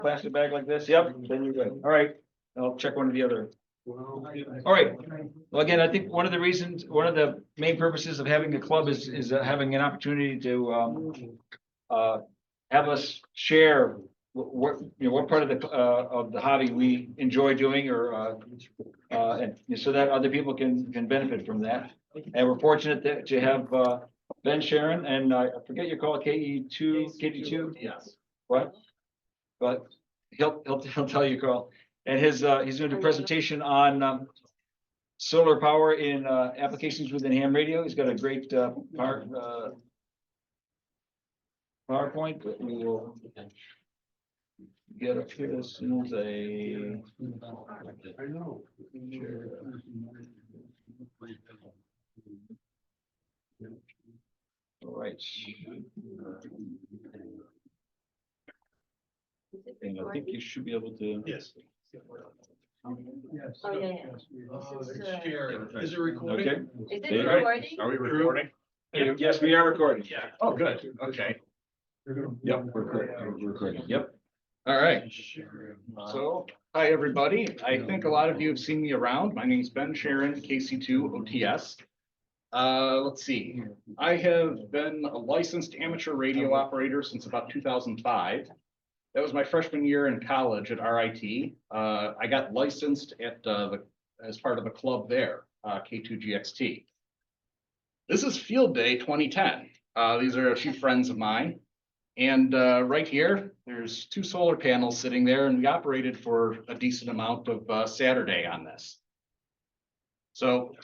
Plastic bag like this, yep, then you're good. All right, I'll check one of the other. All right, well, again, I think one of the main purposes of having a club is having an opportunity to have us share what part of the hobby we enjoy doing, or and so that other people can benefit from that. And we're fortunate to have Ben Sharon, and I forget your call, KC2. Yes. What? But he'll tell you, Carl. And he's going to do a presentation on solar power in applications within ham radio. He's got a great PowerPoint that we will get up here as soon as all right. And I think you should be able to. Yes. Oh, yeah. Is it recording? Okay. Is All it right. recording? Are we recording? Yes, we are recording. Yeah. Oh, good. Okay. Yep, we're recording. Yep. All right. So, hi, everybody. I think a lot of you have seen me around. My name is Ben Sharon, KC2OTS. Let's see. I have been a licensed amateur radio operator since about 2005. That was my freshman year in college at RIT. I got licensed at as part of a club there, K2GXT. This is Field Day 2010. These are a few friends of mine. And right here, there's 2 solar panels sitting there, and we operated for a decent amount of Saturday on this. So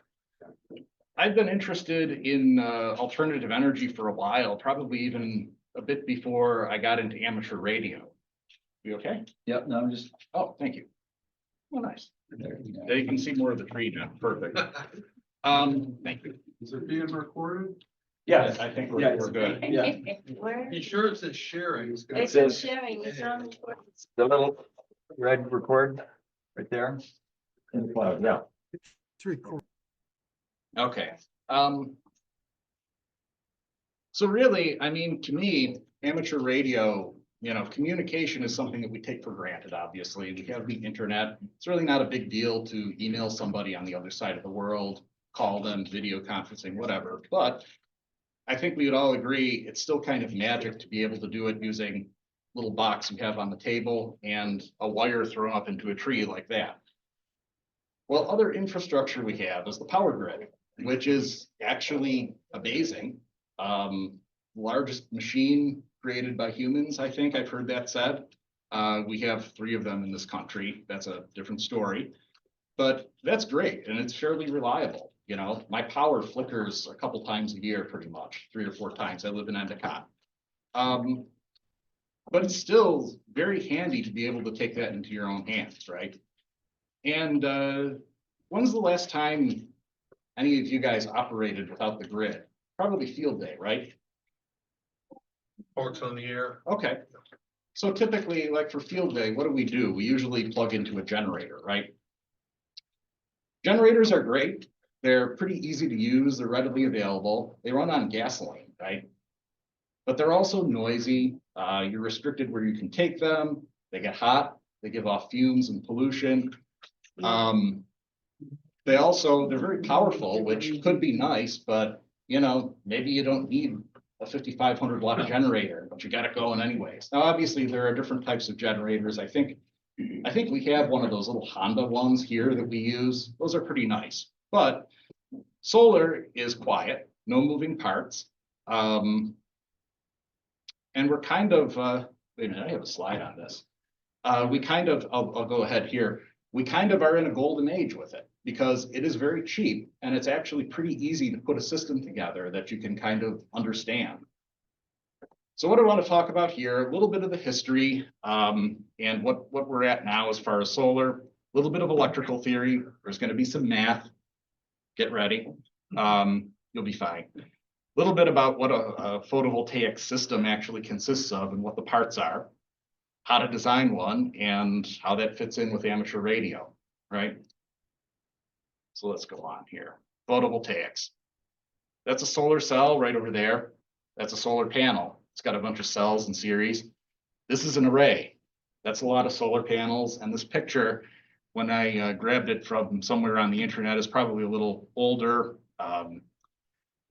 I've been interested in alternative energy for a while, probably even a bit before I got into amateur radio. You okay? Yep, no, I'm just. Oh, thank you. Oh, nice. There you go. There you can see more of the tree now. Perfect. Thank you. Is it being recorded? Yeah, I think Yeah, we're good. Yeah. Where? You sure it says sharing? It's says- sharing, it's on recording. The little red record right there. In the cloud, yeah. Okay. So really, I mean, to me, amateur radio, communication is something that we take for granted, obviously. We have the internet. It's really not a big deal to email somebody on the other side of the world, call them, video conferencing, whatever. But I think we would all agree it's still kind of magic to be able to do it using a little box you have on the table and a wire thrown up into a tree like that. Well, other infrastructure we have is the power grid, which is actually amazing. Largest machine created by humans, I think I've heard that said. We have 3 of them in this country. That's a different story, but that's great. And it's fairly reliable. My power flickers a couple times a year, pretty much 3 or 4 times. I live in Endicott. But it's still very handy to be able to take that into your own hands, right? And when's the last time any of you guys operated without the grid? Probably Field Day, right? Forks on the air. Okay. So typically, like for Field Day, what do? We usually plug into a generator, right? Generators are great. They're pretty easy to use. They're readily available. They run on gasoline, right? But they're also noisy. You're restricted where you can take them. They get hot. They give off fumes and pollution. They're very powerful, which could be nice, but maybe you don't need a 5,500 watt generator, but you got it going anyways. Now, obviously, there are different types of generators. I think we have one of those little Honda ones here that we use. Those are pretty nice, but solar is quiet, no moving parts. And we're kind of, wait a minute, I have a slide on this. I'll go ahead here. We kind of are in a golden age with it because it is very cheap and it's actually pretty easy to put a system together that you can kind of understand. So what I want to talk about here, a little bit of the history and what we're at now as far as solar, a little bit of electrical theory. There's going to be some math. Get ready. You'll be fine. A little bit about what a photovoltaic system actually consists of and what the parts are, how to design one, and how that fits in with amateur radio, right? So let's go on here. Photovoltaics. That's a solar cell right over there. That's a solar panel. It's got a bunch of cells in series. This is an array. That's a lot of solar panels, and this picture, when I grabbed it from somewhere on the internet, is probably a little older.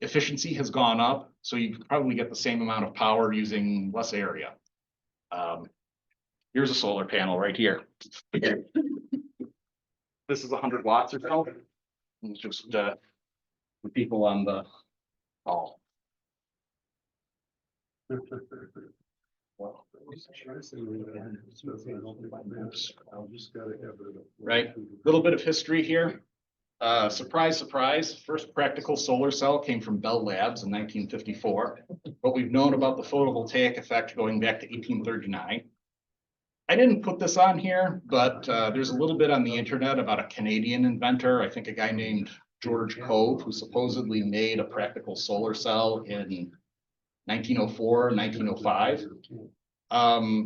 Efficiency has gone up, so you can probably get the same amount of power using less area. Here's a solar panel right here. This is 100 watts or so. It's just the people on the call. Right, little bit of history here. Surprise, surprise, first practical solar cell came from Bell Labs in 1954. But we've known about the photovoltaic effect going back to 1839. I didn't put this on here, but there's a little bit on the internet about a Canadian inventor, I think a guy named George Cove, who supposedly made a practical solar cell in 1904, 1905.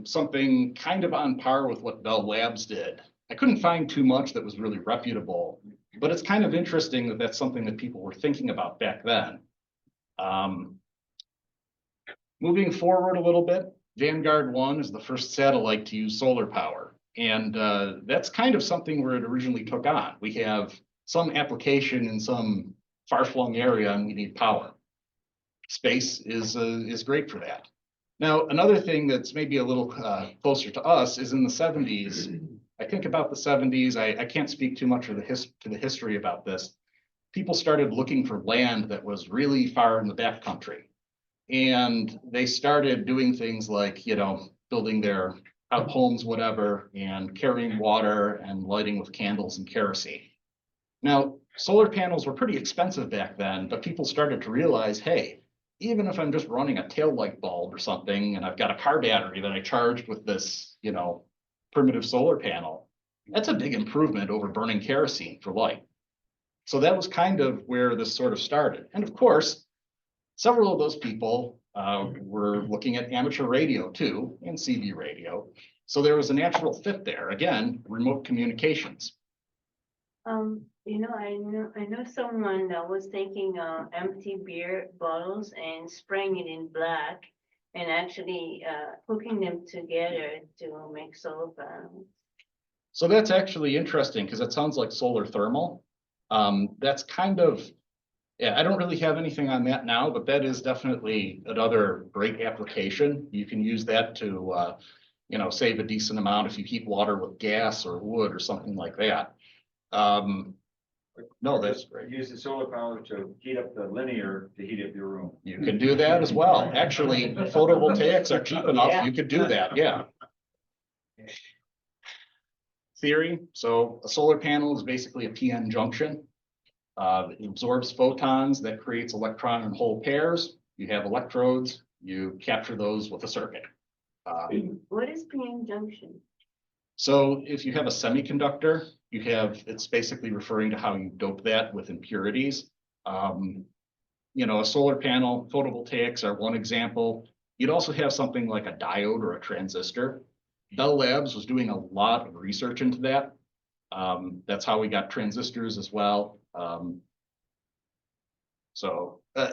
Something kind of on par with what Bell Labs did. I couldn't find too much that was really reputable, but it's kind of interesting that that's something that people were thinking about back then. Moving forward a little bit, Vanguard 1 is the first satellite to use solar power. And that's kind of something where it originally took on. We have some application in some far-flung area and we need power. Space is great for that. Now, another thing that's maybe a little closer to us is in the 70s. I think about the 70s, I can't speak too much of the history about this. People started looking for land that was really far in the backcountry. And they started doing things like, you know, building their homes, whatever, and carrying water and lighting with candles and kerosene. Now, solar panels were pretty expensive back then, but people started to realize, hey, even if I'm just running a tail light bulb or something, and I've got a car battery that I charged with this, you know, primitive solar panel, that's a big improvement over burning kerosene for light. So that was kind of where this sort of started. And of course, several of those people were looking at amateur radio too, and CB radio. So there was a natural fit there. Again, remote communications. You know, I know someone that was taking empty beer bottles and spraying it in black and actually hooking them together to make solar panels. So that's actually interesting because it sounds like solar thermal. That's kind of, yeah, I don't really have anything on that now, but that is definitely another great application. You can use that to, you know, save a decent amount if you heat water with gas or wood or something like that. No, that's great. Use the solar power to heat up the linear to heat up your room. You can do that as well. Actually, photovoltaics are cheap enough. You could do that. Yeah. Theory. So a solar panel is basically a PN junction. It absorbs photons that creates electron and hole pairs. You have electrodes. You capture those with a circuit. What is PN junction? So if you have a semiconductor, it's basically referring to how you dope that with impurities. You know, a solar panel, photovoltaics are one example. You'd also have something like a diode or a transistor. Bell Labs was doing a lot of research into that. That's how we got transistors as well.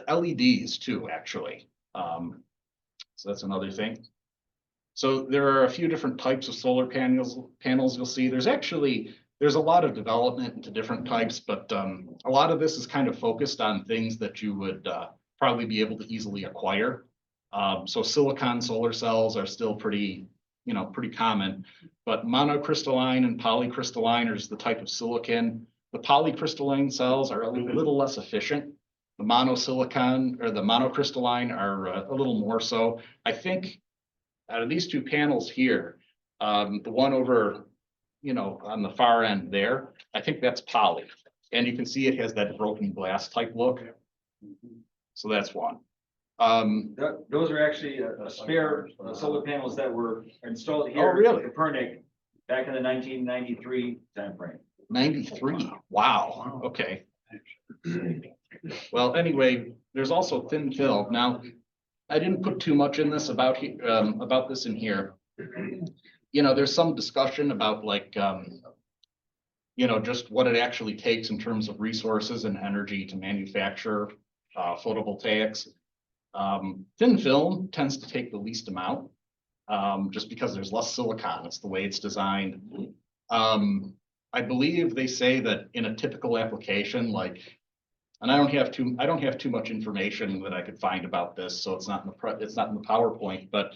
LEDs too, actually. So that's another thing. So there are a few different types of solar panels you'll see. There's a lot of development into different types, but a lot of this is kind of focused on things that you would probably be able to easily acquire. So silicon solar cells are still pretty common, but monocrystalline and polycrystalline is the type of silicon. The polycrystalline cells are a little less efficient. The monosilicon or the monocrystalline are a little more so. I think out of these two panels here, the one over, you know, on the far end there, I think that's poly. And you can see it has that broken glass type look. So that's one. Those are actually a spare solar panels that were installed here. Oh, really? In Copernic back in the 1993 timeframe. 93. Wow. Okay. Well, anyway, there's also thin film. Now, I didn't put too much in this about this in here. You know, there's some discussion about like, you know, just what it actually takes in terms of resources and energy to manufacture photovoltaics. Thin film tends to take the least amount. just because there's less silicon. It's the way it's designed. I believe they say that in a typical application, like, and I don't have too much information that I could find about this, so it's not in the PowerPoint, but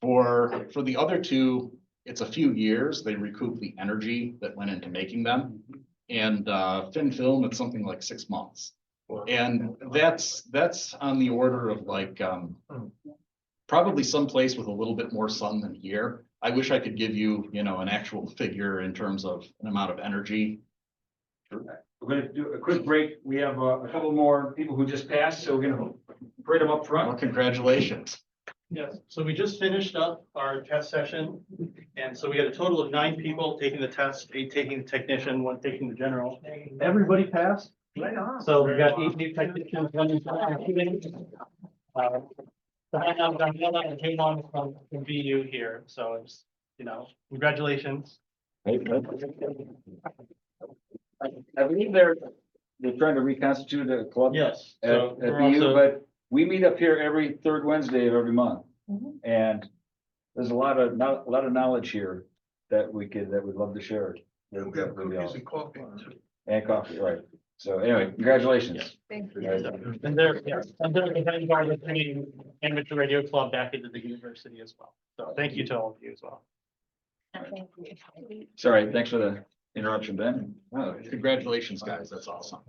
for the other two, it's a few years. They recoup the energy that went into making them. And thin film, it's something like 6 months. And that's on the order of like probably someplace with a little bit more sun than here. I wish I could give you, an actual figure in terms of an amount of energy. We're gonna do a quick break. We have a couple more people who just passed, so we're gonna parade them up Well, front. congratulations. Yes, so we just finished up our test session, and so we had a total of 9 people taking the test, 8 taking the technician, 1 taking the general. Everybody passed. So we got 8 new technicians, 1 new. So I have Daniela and Kayvon from VU here, so it's, congratulations. I believe they're trying to reconstitute a club. Yes. At So we're BU, also, but we meet up here every third Wednesday of every month. Mhm. And there's a lot of knowledge here that we'd love to share. We have cookies and coffee too. And coffee, right. So anyway, congratulations. Thank you. and they're the vanguard of bringing amateur radio club back into the university as well. So thank you to all of you as well. Thank you. Sorry, thanks for the interruption, Ben. Oh, congratulations, guys. That's awesome.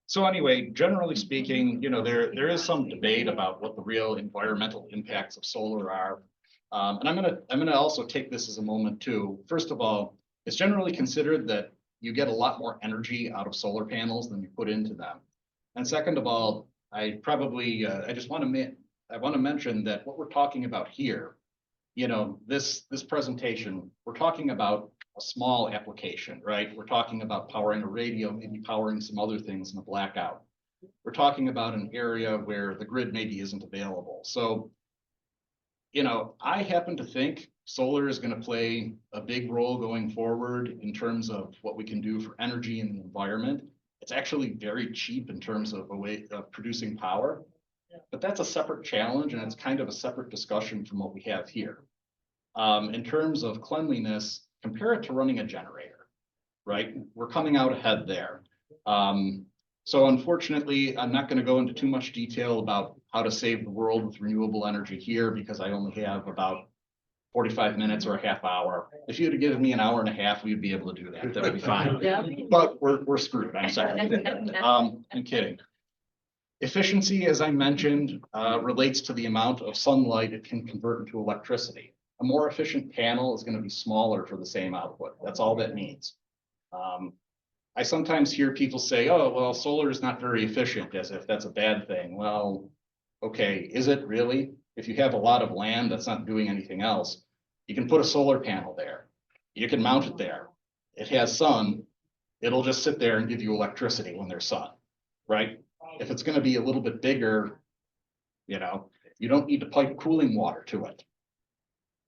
So anyway, generally speaking, there is some debate about what the real environmental impacts of solar are. And I'm gonna also take this as a moment too. First of all, it's generally considered that you get a lot more energy out of solar panels than you put into them. And second of all, I just want to mention that what we're talking about here, this presentation, we're talking about a small application, right? We're talking about powering a radio, maybe powering some other things in a blackout. We're talking about an area where the grid maybe isn't available. So, I happen to think solar is going to play a big role going forward in terms of what we can do for energy and the environment. It's actually very cheap in terms of a way of producing power, but that's a separate challenge and it's kind of a separate discussion from what we have here. In terms of cleanliness, compare it to running a generator, right? We're coming out ahead there. So unfortunately, I'm not going to go into too much detail about how to save the world with renewable energy here because I only have about 45 minutes or a half hour. If you'd have given me an hour and a half, we'd be able to do that. That would be fine. Yeah. But we're screwed. I'm sorry. I'm kidding. Efficiency, as I mentioned, relates to the amount of sunlight it can convert into electricity. A more efficient panel is going to be smaller for the same output. That's all that means. I sometimes hear people say, oh, well, solar is not very efficient, as if that's a bad thing. Well, okay, is it really? If you have a lot of land that's not doing anything else, you can put a solar panel there. You can mount it there. It has sun. It'll just sit there and give you electricity when there's sun, right? If it's going to be a little bit bigger, you don't need to pipe cooling water to it.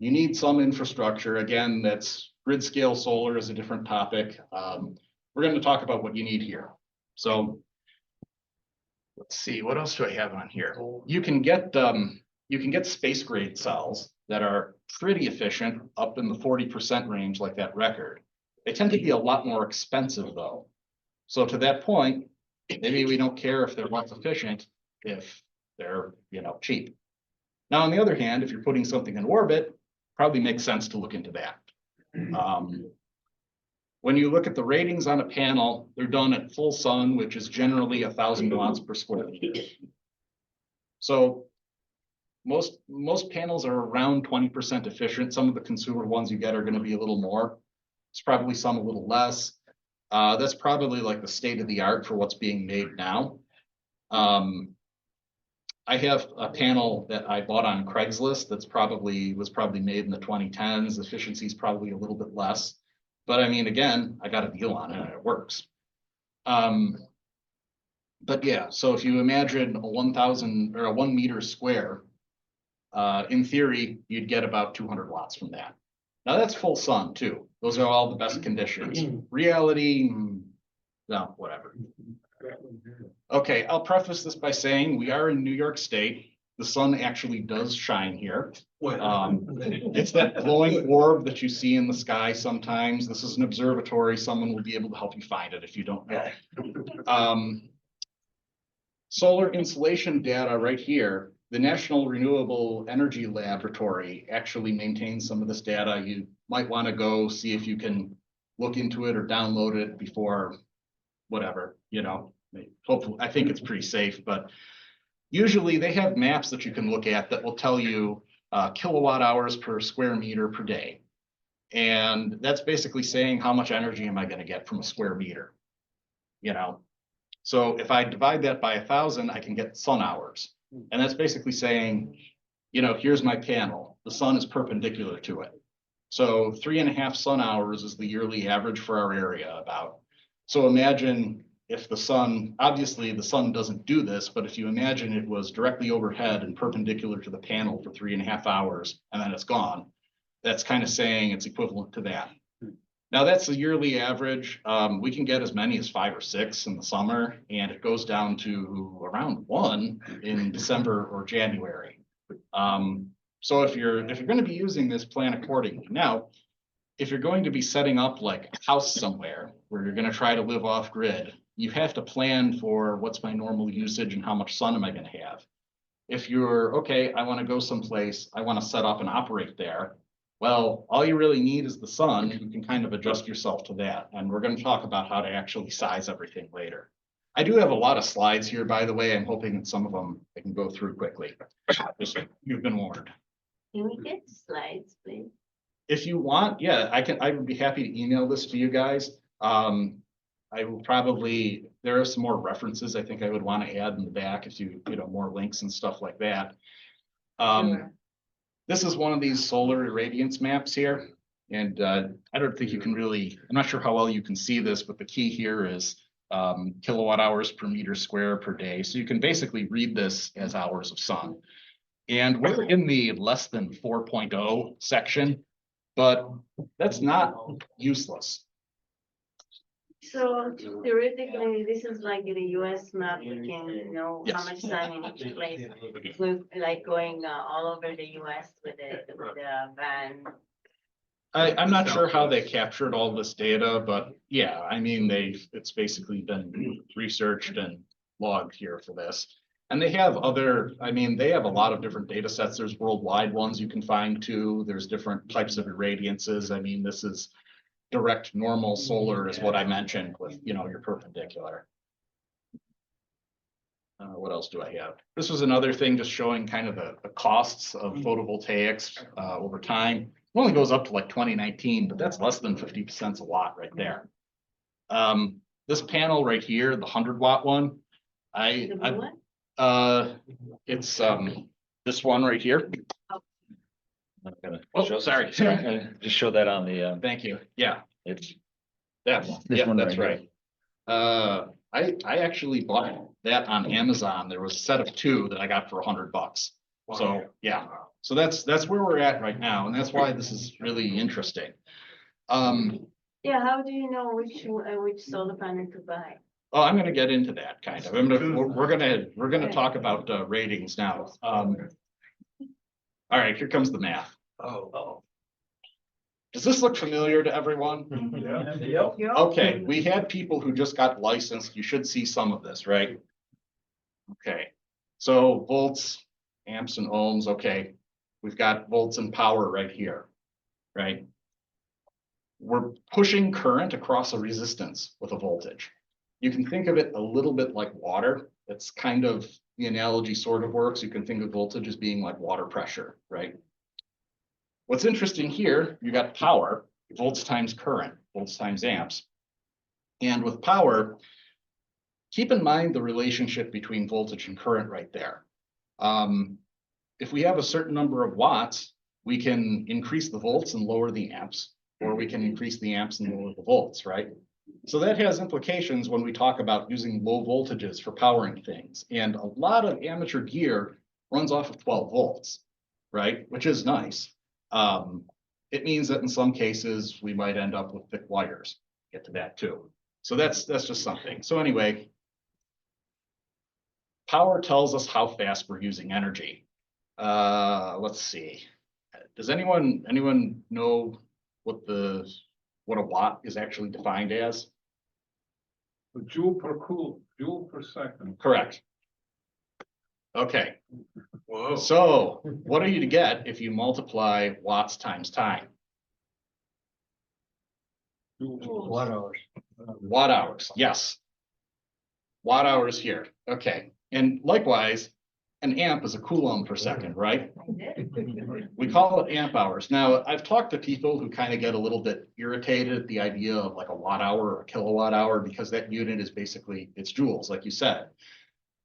You need some infrastructure. Again, that's grid scale solar is a different topic. We're going to talk about what you need here. So let's see, what else do I have on here? You can get space grade cells that are pretty efficient up in the 40% range like that record. They tend to be a lot more expensive though. So to that point, maybe we don't care if they're less efficient if they're, cheap. Now, on the other hand, if you're putting something in orbit, probably makes sense to look into that. When you look at the ratings on a panel, they're done at full sun, which is generally 1,000 watts per square meter. So most panels are around 20% efficient. Some of the consumer ones you get are going to be a little more. It's probably some a little less. That's probably like the state of the art for what's being made now. I have a panel that I bought on Craigslist that's was probably made in the 2010s. Efficiency is probably a little bit less. But I mean, again, I got a deal on it and it works. But yeah, so if you imagine a 1,000 or a 1 meter square, in theory, you'd get about 200 watts from that. Now that's full sun too. Those are all the best conditions. Reality, no, whatever. Okay, I'll preface this by saying we are in New York State. the sun actually does shine here. What? It's that glowing orb that you see in the sky sometimes. This is an observatory. Someone will be able to help you find it if you don't know. Solar insolation data right here. The National Renewable Energy Laboratory actually maintains some of this data. You might want to go see if you can look into it or download it before whatever, you know. Hopefully, I think it's pretty safe, but usually they have maps that you can look at that will tell you kilowatt hours per square meter per day. And that's basically saying how much energy am I going to get from a square meter, you know? So if I divide that by 1,000, I can get sun hours. And that's basically saying, you know, here's my panel. The sun is perpendicular to it. So 3.5 sun hours is the yearly average for our area about. So imagine if the sun, obviously the sun doesn't do this, but if you imagine it was directly overhead and perpendicular to the panel for 3.5 hours and then it's gone, that's kind of saying it's equivalent to that. Now that's the yearly average. We can get as many as 5 or 6 in the summer, and it goes down to around 1 in December or January. So if you're going to be using this, plan accordingly. Now, if you're going to be setting up like a house somewhere where you're going to try to live off grid, you have to plan for what's my normal usage and how much sun am I going to have. If you're okay, I want to go someplace, I want to set up and operate there. Well, all you really need is the sun. You can kind of adjust yourself to that. And we're going to talk about how to actually size everything later. I do have a lot of slides here, by the way. I'm hoping that some of them I can go through quickly. Just, you've been warned. Can we get the slides, please? If you want, yeah, I would be happy to email this to you guys. I will probably, there are some more references I think I would want to add in the back if you know, more links and stuff like that. Sure. This is one of these solar irradiance maps here. And I don't think you can really, I'm not sure how well you can see this, but the key here is kilowatt hours per meter square per day. So you can basically read this as hours of sun. And we're in the less than 4.0 section, but that's not useless. So theoretically, this is like the US map, you can know how Yes. much sun in each place. With like going all over the US with the van. I'm not sure how they captured all this data, but yeah, I mean, it's basically been researched and logged here for this. And they have other, I mean, they have a lot of different data sets. There's worldwide ones you can find too. There's different types of irradiances. I mean, this is direct normal solar is what I mentioned with, you know, your perpendicular. What else do I have? This was another thing just showing kind of the costs of photovoltaics over time. It only goes up to like 2019, but that's less than 50% a lot right there. This panel right here, the 100-watt one, it's this one right here. Oh, sorry. Just show that on the, Thank you. Yeah, it's. that's, This yeah, one that's right right. I actually bought that on Amazon. There was a set of 2 that I got for $100. So, yeah, so that's where we're at right now. And that's why this is really interesting. Yeah, how do you know which solar panel to buy? Oh, I'm gonna get into that kind of. We're gonna talk about ratings now. All right, here comes the math. Oh. Does this look familiar to everyone? Yeah. Okay, we had people who just got licensed. You should see some of this, right? Okay, so volts, amps and ohms. Okay, we've got volts and power right here, right? We're pushing current across a resistance with a voltage. You can think of it a little bit like water. It's kind of, the analogy sort of works. You can think of voltage as being like water pressure, right? What's interesting here, you got power, volts times current, volts times amps. And with power, keep in mind the relationship between voltage and current right there. If we have a certain number of watts, we can increase the volts and lower the amps, or we can increase the amps and lower the volts, right? So that has implications when we talk about using low voltages for powering things. And a lot of amateur gear runs off of 12 volts, right? Which is nice. It means that in some cases we might end up with thick wires. Get to that too. So that's just something. So anyway, power tells us how fast we're using energy. Let's see. Does anyone know what a watt is actually defined as? Joule per second. Correct. Okay, Whoa. so what are you to get if you multiply watts times time? Watt hours. Watt hours, yes. Watt hours here, okay. And likewise, an amp is a coulomb per second, right? We call it amp hours. Now, I've talked to people who kind of get a little bit irritated at the idea of like a watt hour or a kilowatt hour, because that unit is basically, it's joules, like you said.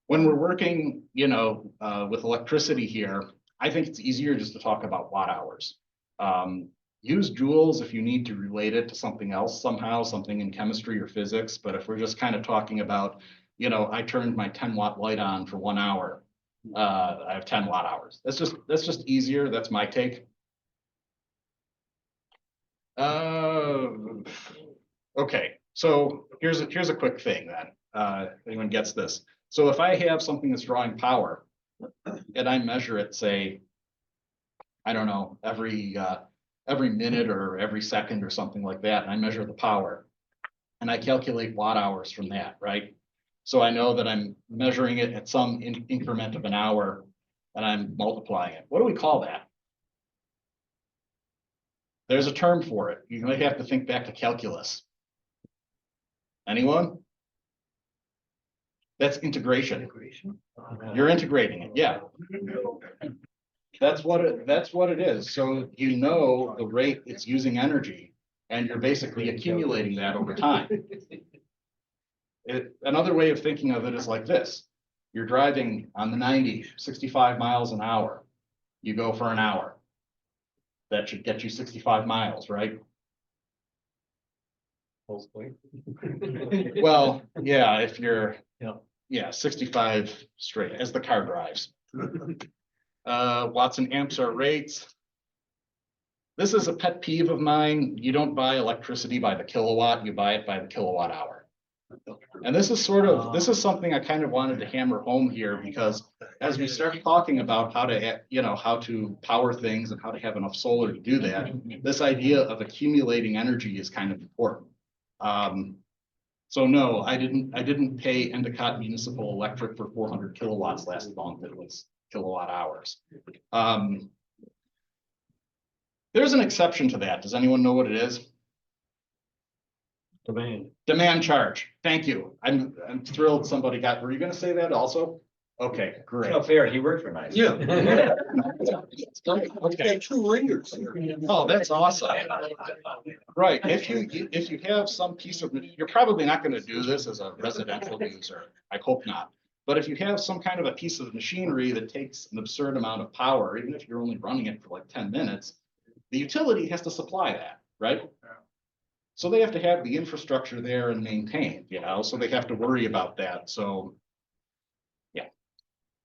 When we're working, with electricity here, I think it's easier just to talk about watt hours. Use joules if you need to relate it to something else somehow, something in chemistry or physics. But if we're just kind of talking about, I turned my 10-watt light on for 1 hour. I have 10 watt hours. That's just easier. That's my take. Okay, so here's a quick thing then. Anyone gets this? So if I have something that's drawing power and I measure it, say, I don't know, every minute or every second or something like that, and I measure the power and I calculate watt hours from that, right? So I know that I'm measuring it at some increment of an hour and I'm multiplying it. What do we call that? There's a term for it. You might have to think back to calculus. Anyone? That's integration. You're integrating it, yeah. That's what it is. So you know the rate it's using energy, and you're basically accumulating that over time. Another way of thinking of it is like this. You're driving on the 90, 65 miles an hour. You go for an hour. That should get you 65 miles, right? Well, yeah, if you're, 65 straight as the car drives. Watts and amps are rates. This is a pet peeve of mine. You don't buy electricity by the kilowatt, you buy it by the kilowatt hour. And this is something I kind of wanted to hammer home here, because as we start talking about how to power things and how to have enough solar to do that, this idea of accumulating energy is kind of important. So no, I didn't pay Endicott Municipal Electric for 400 kilowatts last month. It was kilowatt hours. There's an exception to that. Does anyone know what it is? Demand charge. Thank you. I'm thrilled somebody got, were you gonna say that also? Okay, great. No fair, he worked for nice. Yeah. Okay. 2 ringers. Oh, that's awesome. Right, if you have some piece of, you're probably not gonna do this as a residential user, I hope not. But if you have some kind of a piece of machinery that takes an absurd amount of power, even if you're only running it for like 10 minutes, the utility has to supply that, right? So they have to have the infrastructure there and maintained, so they have to worry about that, so. Yeah,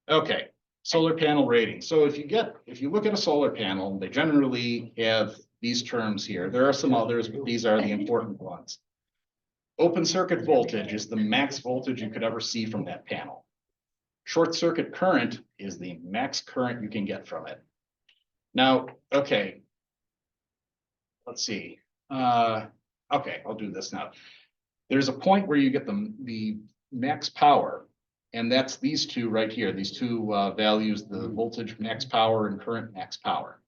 okay, solar panel rating. So if you look at a solar panel, they generally have these terms here. There are some others, but these are the important ones. Open circuit voltage is the max voltage you could ever see from that panel. Short circuit current is the max current you can get from it. Now, okay. Let's see. Okay, I'll do this now. There's a point where you get the max power, and that's these two right here, these two values, the voltage max power and current max power.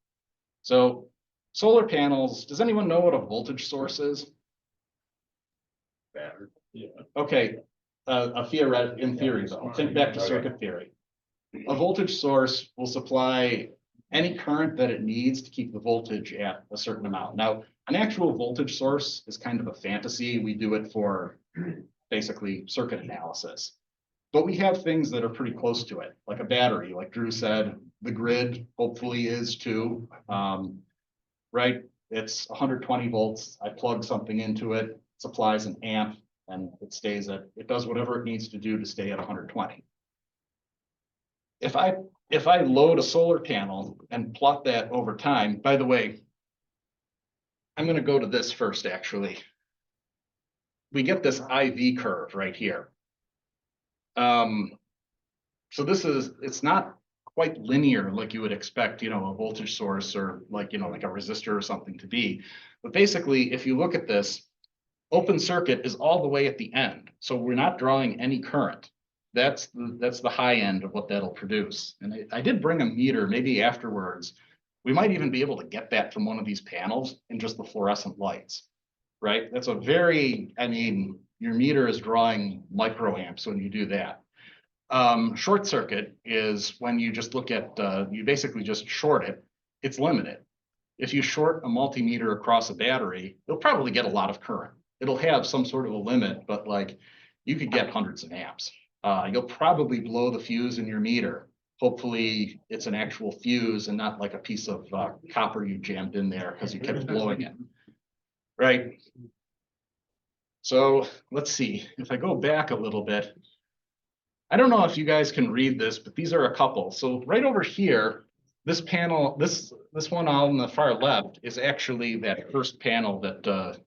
So solar panels, does anyone know what a voltage source is? Yeah. Okay, in theory though, think back to circuit theory. A voltage source will supply any current that it needs to keep the voltage at a certain amount. Now, an actual voltage source is kind of a fantasy. We do it for basically circuit analysis. But we have things that are pretty close to it, like a battery, like Drew said, the grid hopefully is too, right? It's 120 volts. I plug something into it, supplies an amp, and it does whatever it needs to do to stay at 120. If I load a solar panel and plot that over time, by the way, I'm going to go to this first, actually. We get this IV curve right here. So it's not quite linear like you would expect, a voltage source or like, like a resistor or something to be. But basically, if you look at this, open circuit is all the way at the end. So we're not drawing any current. That's the high end of what that'll produce. And I did bring a meter, maybe afterwards. We might even be able to get that from one of these panels in just the fluorescent lights, right? That's a very, your meter is drawing microamps when you do that. Short circuit is when you just look at, you basically just short it, it's limited. If you short a multimeter across a battery, you'll probably get a lot of current. It'll have some sort of a limit, but like you could get hundreds of amps. You'll probably blow the fuse in your meter. Hopefully it's an actual fuse and not like a piece of copper you jammed in there because you kept blowing it, right? So let's see, if I go back a little bit, I don't know if you guys can read this, but these are a couple. So right over here, this panel, this one on the far left is actually that first panel that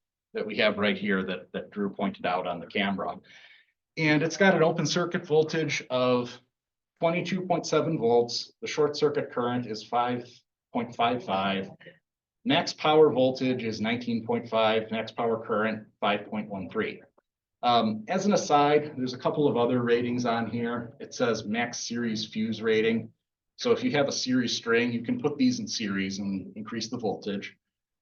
we have right here that Drew pointed out on the camera. And it's got an open circuit voltage of 22.7 volts. The short circuit current is 5.55. Max power voltage is 19.5, max power current 5.13. As an aside, there's a couple of other ratings on here. It says max series fuse rating. So if you have a series string, you can put these in series and increase the voltage.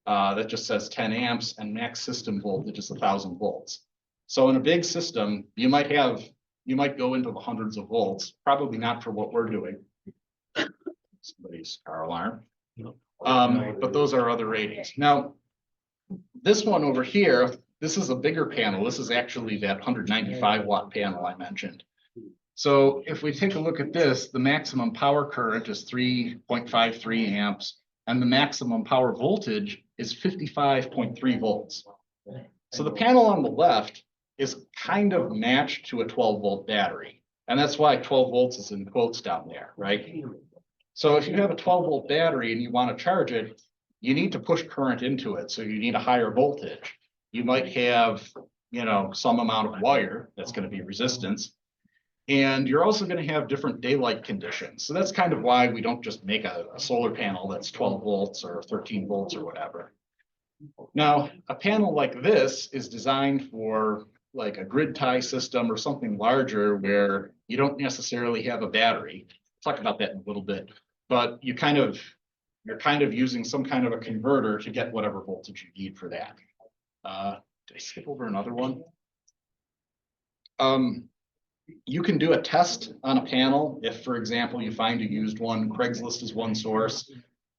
That just says 10 amps and max system voltage is 1,000 volts. So in a big system, you might go into the hundreds of volts, probably not for what we're doing. Somebody's car alarm. But those are other ratings. Now, this one over here, this is a bigger panel. This is actually that 195 watt panel I mentioned. So if we take a look at this, the maximum power current is 3.53 amps and the maximum power voltage is 55.3 volts. So the panel on the left is kind of matched to a 12 volt battery. And that's why 12 volts is in quotes down there, right? So if you have a 12 volt battery and you want to charge it, you need to push current into it. So you need a higher voltage. You might have, some amount of wire that's going to be resistance. And you're also going to have different daylight conditions. So that's kind of why we don't just make a solar panel that's 12 volts or 13 volts or whatever. Now, a panel like this is designed for like a grid tie system or something larger where you don't necessarily have a battery. I'll talk about that in a little bit, but you're kind of using some kind of a converter to get whatever voltage you need for that. Did I skip over another one? You can do a test on a panel if, for example, you find a used one. Craigslist is one source.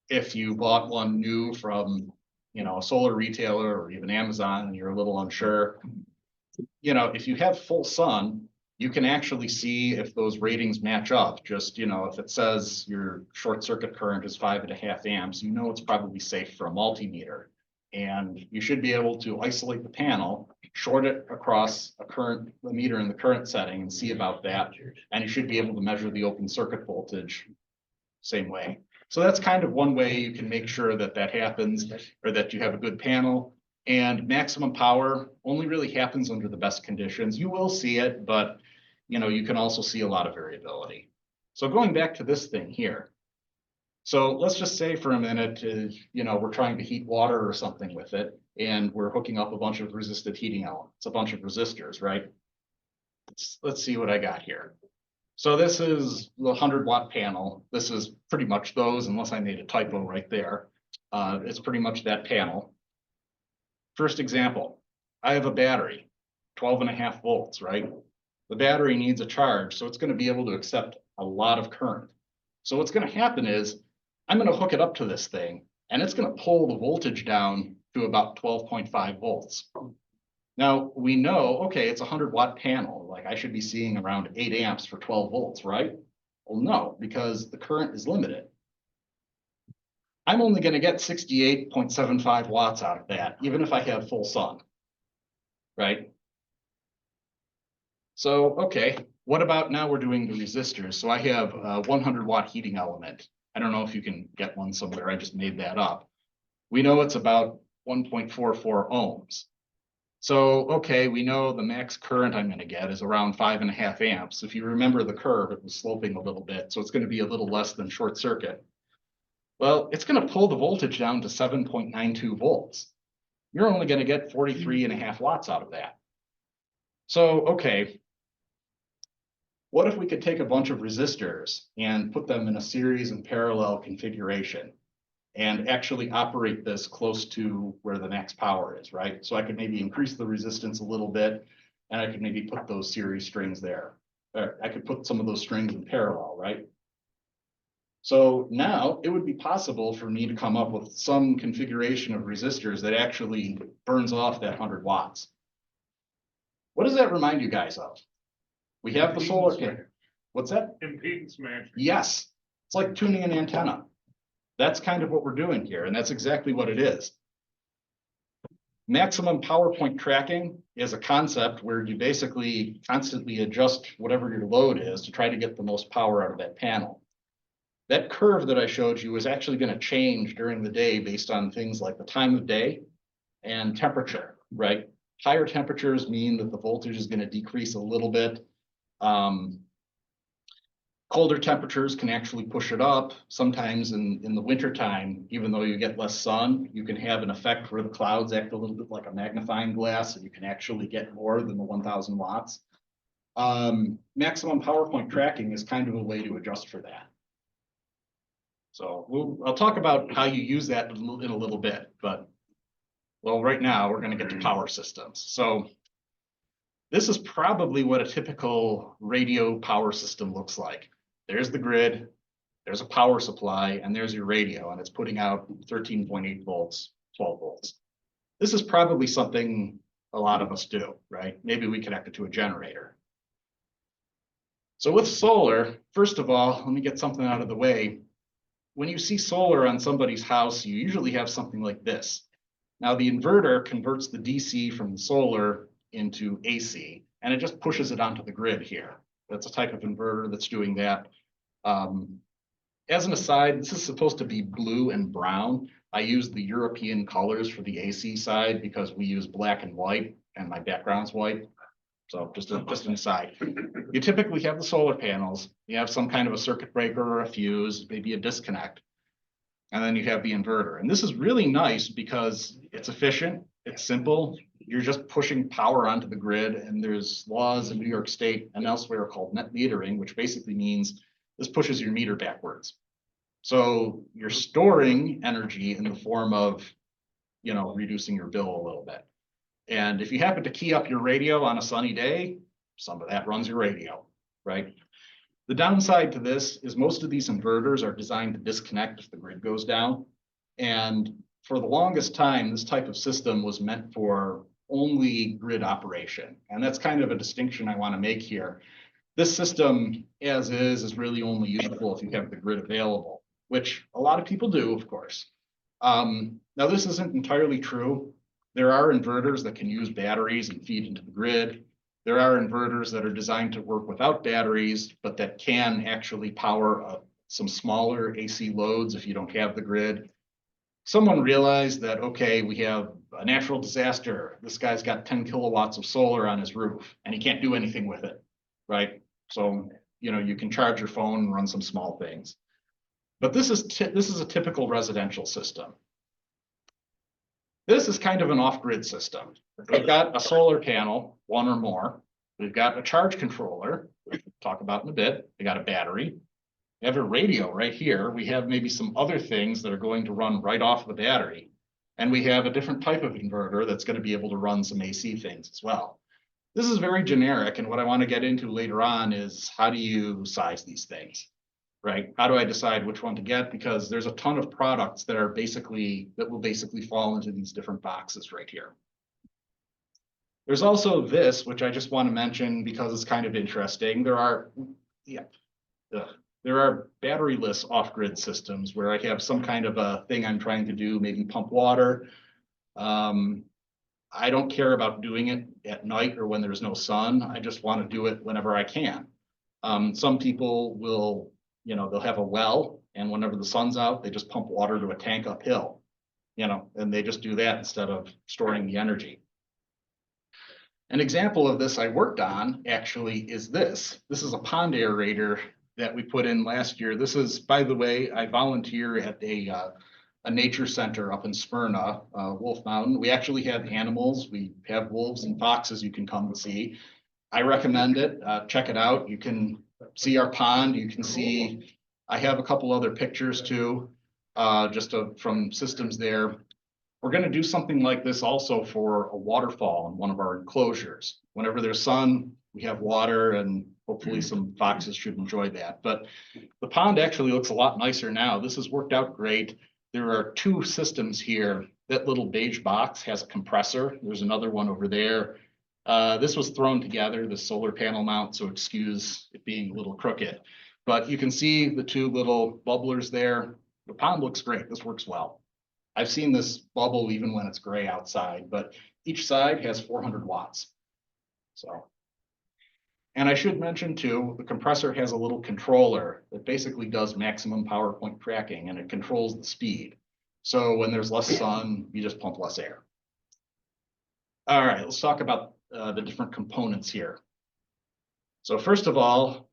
If you bought one new from, a solar retailer or even Amazon and you're a little unsure, if you have full sun, you can actually see if those ratings match up. Just, if it says your short circuit current is 5.5 amps, it's probably safe for a multimeter. And you should be able to isolate the panel, short it across the meter in the current setting and see about that. And you should be able to measure the open circuit voltage same way. So that's kind of one way you can make sure that happens or that you have a good panel. And maximum power only really happens under the best conditions. You will see it, but you can also see a lot of variability. So going back to this thing here. So let's just say for a minute, we're trying to heat water or something with it, and we're hooking up a bunch of resistive heating elements, a bunch of resistors, right? Let's see what I got here. So this is the 100 watt panel. This is pretty much those, unless I made a typo right there. It's pretty much that panel. First example, I have a battery, 12.5 volts, right? The battery needs a charge, so it's going to be able to accept a lot of current. So what's going to happen is I'm going to hook it up to this thing, and it's going to pull the voltage down to about 12.5 volts. Now we know, okay, it's a 100 watt panel. Like I should be seeing around 8 amps for 12 volts, right? Well, no, because the current is limited. I'm only going to get 68.75 watts out of that, even if I have full sun, right? So, okay, what about now we're doing the resistors? So I have a 100 watt heating element. I don't know if you can get one somewhere. I just made that up. We know it's about 1.44 ohms. So, okay, we know the max current I'm gonna get is around 5.5 amps. If you remember the curve, it was sloping a little bit, so it's gonna be a little less than short circuit. Well, it's gonna pull the voltage down to 7.92 volts. You're only gonna get 43.5 watts out of that. So, okay. What if we could take a bunch of resistors and put them in a series and parallel configuration and actually operate this close to where the max power is, right? So I could maybe increase the resistance a little bit, and I could maybe put those series strings there. Or I could put some of those strings in parallel, right? So now it would be possible for me to come up with some configuration of resistors that actually burns off that 100 watts. What does that remind you guys of? We have the solar panel. What's that? Impedance matching. Yes, it's like tuning an antenna. That's kind of what we're doing here, and that's exactly what it is. Maximum power point tracking is a concept where you basically constantly adjust whatever your load is to try to get the most power out of that panel. That curve that I showed you is actually going to change during the day based on things like the time of day and temperature, right? Higher temperatures mean that the voltage is going to decrease a little bit. Colder temperatures can actually push it up. Sometimes in the winter time, even though you get less sun, you can have an effect where the clouds act a little bit like a magnifying glass, and you can actually get more than the 1000 watts. Maximum power point tracking is kind of a way to adjust for that. So I'll talk about how you use that in a little bit, but well, right now we're going to get to power systems. So this is probably what a typical radio power system looks like. There's the grid, there's a power supply, and there's your radio, and it's putting out 13.8 volts, 12 volts. This is probably something a lot of us do, right? Maybe we connect it to a generator. So with solar, first of all, let me get something out of the way. When you see solar on somebody's house, you usually have something like this. Now the inverter converts the DC from the solar into AC, and it just pushes it onto the grid here. That's a type of inverter that's doing that. As an aside, this is supposed to be blue and brown. I use the European colors for the AC side because we use black and white, and my background's white. So just an aside. You typically have the solar panels. You have some kind of a circuit breaker or a fuse, maybe a disconnect. And then you have the inverter. And this is really nice because it's efficient, it's simple. You're just pushing power onto the grid, and there's laws in New York State and elsewhere called net metering, which basically means this pushes your meter backwards. So you're storing energy in the form of, reducing your bill a little bit. And if you happen to key up your radio on a sunny day, some of that runs your radio, right? The downside to this is most of these inverters are designed to disconnect if the grid goes down. And for the longest time, this type of system was meant for only grid operation. And that's kind of a distinction I want to make here. This system, as is really only usable if you have the grid available, which a lot of people do, of course. Now, this isn't entirely true. There are inverters that can use batteries and feed into the grid. There are inverters that are designed to work without batteries, but that can actually power some smaller AC loads if you don't have the grid. Someone realized that, okay, we have a natural disaster. This guy's got 10 kilowatts of solar on his roof, and he can't do anything with it, right? So, you can charge your phone and run some small things. But this is a typical residential system. This is kind of an off-grid system. We've got a solar panel, one or more. We've got a charge controller, which we'll talk about in a bit. We got a battery. We have a radio right here. We have maybe some other things that are going to run right off the battery. And we have a different type of inverter that's going to be able to run some AC things as well. This is very generic, and what I want to get into later on is how do you size these things, right? How do I decide which one to get? Because there's a ton of products that will basically fall into these different boxes right here. There's also this, which I just want to mention because it's kind of interesting. There are batteryless off-grid systems where I have some kind of a thing I'm trying to do, maybe pump water. I don't care about doing it at night or when there's no sun. I just want to do it whenever I can. Some people will, they'll have a well, and whenever the sun's out, they just pump water to a tank uphill, and they just do that instead of storing the energy. An example of this I worked on actually is this. This is a pond aerator that we put in last year. This is, by the way, I volunteer at a nature center up in Smyrna, Wolf Mountain. We actually have animals. We have wolves and foxes you can come to see. I recommend it. Check it out. You can see our pond. You can see, I have a couple other pictures too, from systems there. We're going to do something like this also for a waterfall in one of our enclosures. Whenever there's sun, we have water, and hopefully some foxes should enjoy that. But the pond actually looks a lot nicer now. This has worked out great. There are two systems here. That little beige box has a compressor. There's another one over there. This was thrown together, the solar panel mount, so excuse it being a little crooked. But you can see the two little bubblers there. The pond looks great. This works well. I've seen this bubble even when it's gray outside, but each side has 400 watts. So, and I should mention too, the compressor has a little controller that basically does maximum power point tracking, and it controls the speed. So when there's less sun, you just pump less air. All right, let's talk about the different components here. So first of all,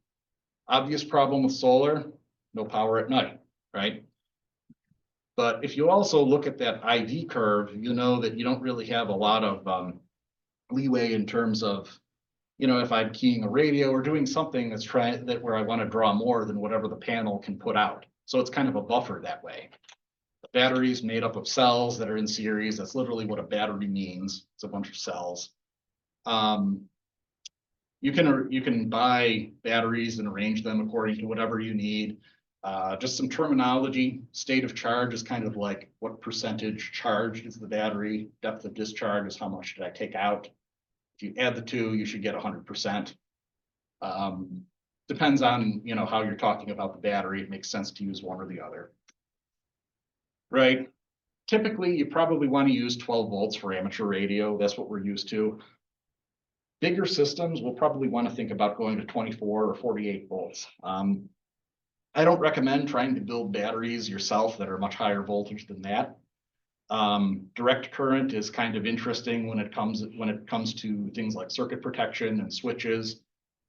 obvious problem with solar, no power at night, right? But if you also look at that IV curve, you know that you don't really have a lot of leeway in terms of, you know, if I'm keying a radio or doing something that's where I want to draw more than whatever the panel can put out. So it's kind of a buffer that way. The battery is made up of cells that are in series. That's literally what a battery means. It's a bunch of cells. You can buy batteries and arrange them according to whatever you need. Just some terminology. State of charge is kind of like what percentage charged is the battery. Depth of discharge is how much did I take out. If you add the two, you should get 100%. Depends on, you know, how you're talking about the battery. It makes sense to use one or the other. Right. Typically, you probably want to use 12 volts for amateur radio. That's what we're used to. Bigger systems will probably want to think about going to 24 or 48 volts. I don't recommend trying to build batteries yourself that are much higher voltage than that. Direct current is kind of interesting when it comes to things like circuit protection and switches.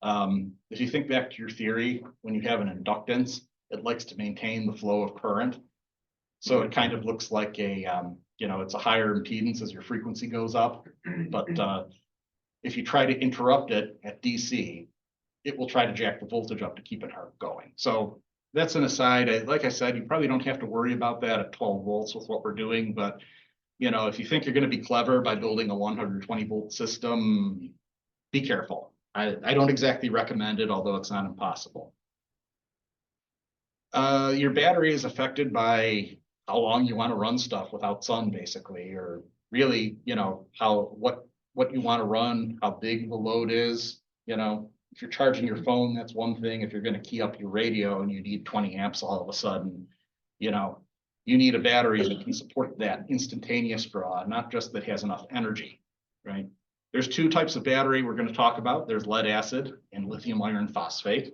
If you think back to your theory, when you have an inductance, it likes to maintain the flow of current. So it kind of looks like a, you know, it's a higher impedance as your frequency goes up. But if you try to interrupt it at DC, it will try to jack the voltage up to keep it going. So that's an aside. Like I said, you probably don't have to worry about that at 12 volts with what we're doing. But, you know, if you think you're going to be clever by building a 120 volt system, be careful. I don't exactly recommend it, although it's not impossible. Your battery is affected by how long you want to run stuff without sun, basically, or really, you know, what you want to run, how big the load is. You know, if you're charging your phone, that's one thing. If you're going to key up your radio and you need 20 amps all of a sudden, you know, you need a battery that can support that instantaneous draw, not just that has enough energy, right? There's two types of battery we're going to talk about. There's lead acid and lithium iron phosphate.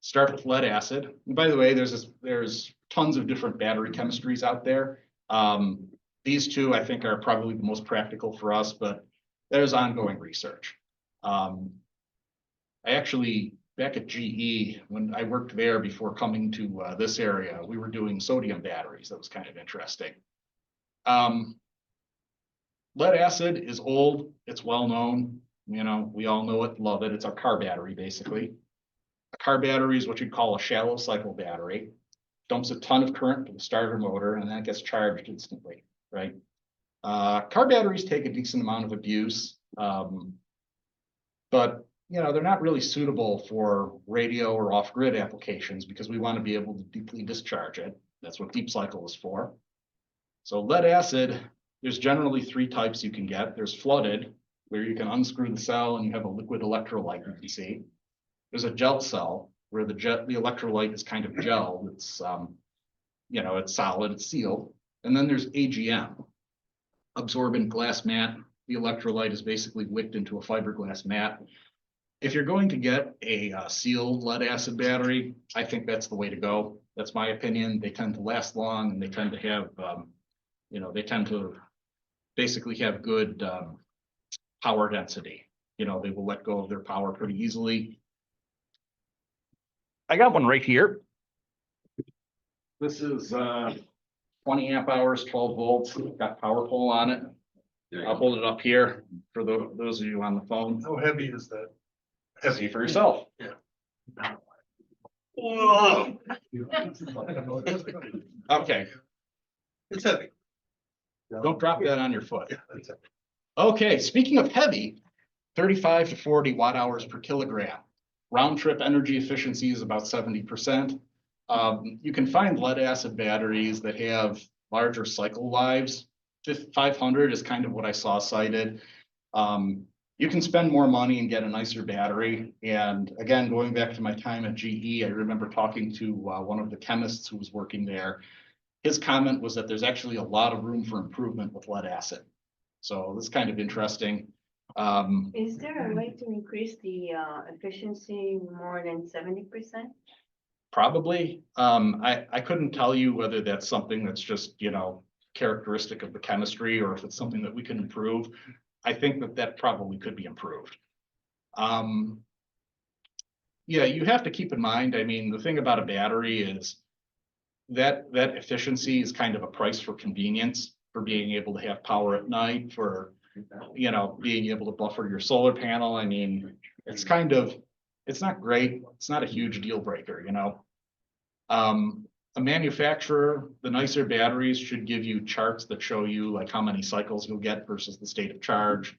Start with lead acid. And by the way, there's tons of different battery chemistries out there. These two, I think, are probably the most practical for us, but there's ongoing research. I actually, back at GE, when I worked there before coming to this area, we were doing sodium batteries. That was kind of interesting. Lead acid is old. It's well known. You know, we all know it, love it. It's our car battery, basically. A car battery is what you'd call a shallow cycle battery. Dumps a ton of current to the starter motor, and then it gets charged instantly, right? Car batteries take a decent amount of abuse, but you know, they're not really suitable for radio or off-grid applications because we want to be able to deeply discharge it. That's what deep cycle is for. So lead acid, there's generally three types you can get. There's flooded, where you can unscrew the cell and you have a liquid electrolyte you can see. There's a gel cell, where the electrolyte is kind of gel. It's, you know, it's solid, it's sealed. And then there's AGM, absorbent glass mat. The electrolyte is basically wicked into a fiberglass mat. If you're going to get a sealed lead acid battery, I think that's the way to go. That's my opinion. They tend to last long, and they tend to have, you know, they tend to basically have good power density. you know, they will let go of their power pretty easily. I got one right here. This is 20 amp hours, 12 volts, got power pole on it. I'll hold it up here for those of you on the phone. How heavy is that? See for yourself. Whoa. Okay, It's heavy. don't drop that on your foot. Yeah, that's heavy. Okay, speaking of heavy, 35 to 40 watt hours per kilogram. Round trip energy efficiency is about 70%. You can find lead acid batteries that have larger cycle lives. 500 is kind of what I saw cited. You can spend more money and get a nicer battery. And again, going back to my time at GE, I remember talking to one of the chemists who was working there. His comment was that there's actually a lot of room for improvement with lead acid. So this is kind of interesting. Is there a way to increase the efficiency more than 70%? Probably. I couldn't tell you whether that's something that's just, you know, characteristic of the chemistry or if it's something that we can improve. I think that probably could be improved. Yeah, you have to keep in mind, I mean, the thing about a battery is that efficiency is kind of a price for convenience, for being able to have power at night, for, you know, being able to buffer your solar panel. I mean, it's kind of, it's not great. It's not a huge deal breaker, you know. A manufacturer, the nicer batteries should give you charts that show you like how many cycles you'll get versus the state of charge.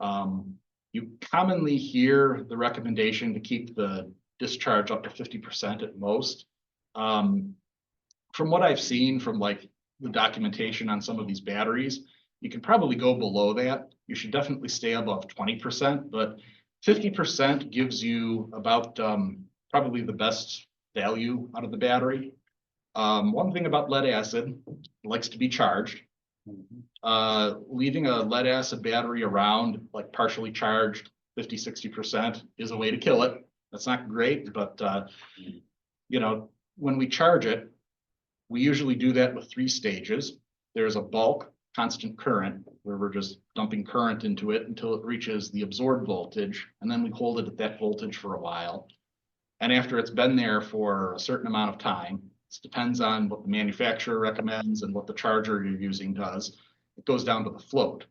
You commonly hear the recommendation to keep the discharge up to 50% at most. From what I've seen from like the documentation on some of these batteries, you can probably go below that. You should definitely stay above 20%, but 50% gives you about probably the best value out of the battery. One thing about lead acid, it likes to be charged. Leaving a lead acid battery around, like partially charged 50, 60% is a way to kill it. That's not great, but you know, when we charge it, we usually do that with 3 stages. There's a bulk constant current where we're just dumping current into it until it reaches the absorbed voltage, and then we hold it at that voltage for a while. And after it's been there for a certain amount of time, it depends on what the manufacturer recommends and what the charger you're using does, it goes down to the float.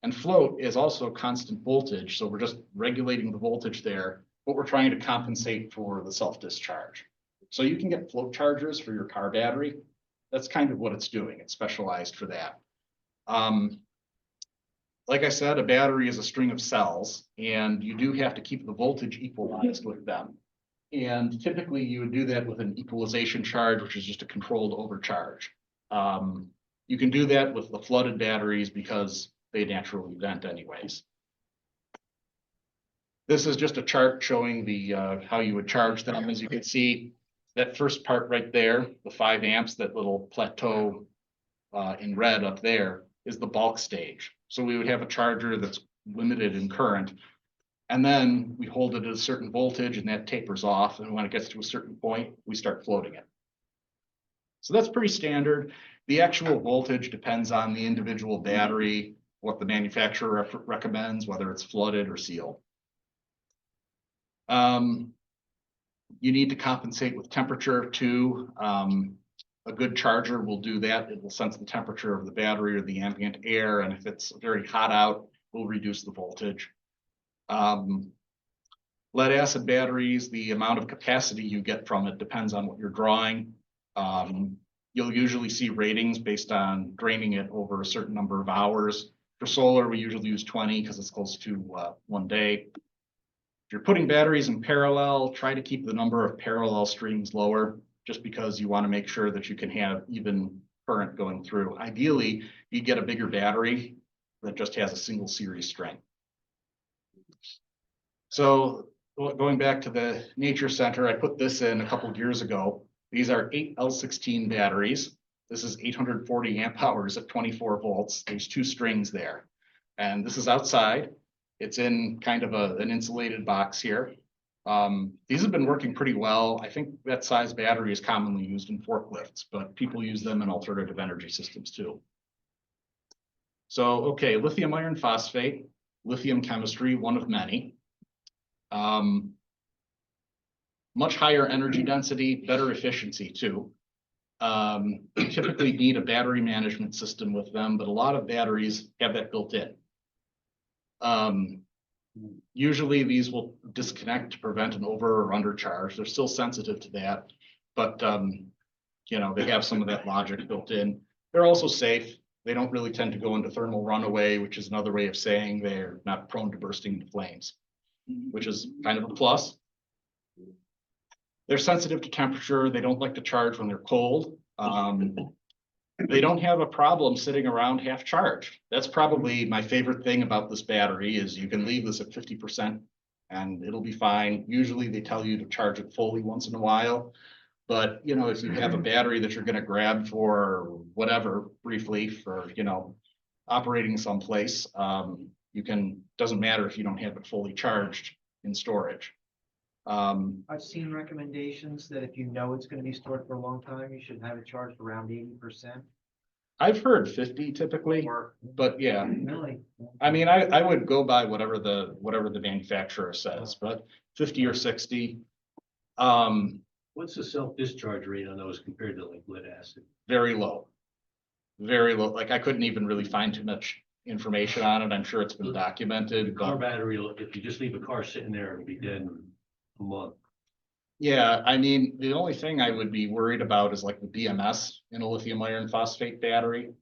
And float is also constant voltage, so we're just regulating the voltage there, but we're trying to compensate for the self-discharge. So you can get float chargers for your car battery. That's kind of what it's doing. It's specialized for that. Like I said, a battery is a string of cells, and you do have to keep the voltage equalized with them. And typically you would do that with an equalization charge, which is just a controlled overcharge. You can do that with the flooded batteries because they naturally vent anyways. This is just a chart showing the how you would charge them. As you can see, that first part right there, the 5 amps, that little plateau in red up there is the bulk stage. So we would have a charger that's limited in current, and then we hold it at a certain voltage and that tapers off. And when it gets to a certain point, we start floating it. So that's pretty standard. The actual voltage depends on the individual battery, what the manufacturer recommends, whether it's flooded or sealed. You need to compensate with temperature too. A good charger will do that. It will sense the temperature of the battery or the ambient air, and if it's very hot out, we'll reduce the voltage. Lead acid batteries, the amount of capacity you get from it depends on what you're drawing. You'll usually see ratings based on draining it over a certain number of hours. For solar, we usually use 20 because it's close to 1 day. If you're putting batteries in parallel, try to keep the number of parallel streams lower, just because you want to make sure that you can have even current going through. Ideally, you get a bigger battery that just has a single series string. So going back to the Nature Center, I put this in a couple of years ago. These are 8 L16 batteries. This is 840 amp hours at 24 volts. There's 2 strings there. And this is outside. It's in kind of an insulated box here. These have been working pretty well. I think that size battery is commonly used in forklifts, but people use them in alternative energy systems too. So, okay, lithium iron phosphate. lithium chemistry, one of many. Much higher energy density, better efficiency too. You typically need a battery management system with them, but a lot of batteries have that built in. Usually these will disconnect to prevent an over or undercharge. They're still sensitive to that, but you know, they have some of that logic built in. They're also safe. They don't really tend to go into thermal runaway, which is another way of saying they're not prone to bursting into flames, which is kind of a plus. They're sensitive to temperature. They don't like to charge when they're cold. They don't have a problem sitting around half charged. That's probably my favorite thing about this battery is you can leave this at 50% and it'll be fine. Usually they tell you to charge it fully once in a while. But, you know, if you have a battery that you're going to grab for whatever briefly for, you know, operating someplace, you can, doesn't matter if you don't have it fully charged in storage. I've seen recommendations that if you know it's gonna be stored for a long time, you should have it charged around 80%. I've heard 50 typically, Or but yeah, really, I mean, I would go by whatever the manufacturer says, but 50 or 60. What's the self-discharge rate on those compared to like lead acid? Very low. Very low. Like I couldn't even really find too much information on it. I'm sure it's been documented, Car but battery, if you just leave a car sitting there, it'll be dead in a month. yeah, I mean, the only thing I would be worried about is like the BMS in a lithium iron phosphate battery.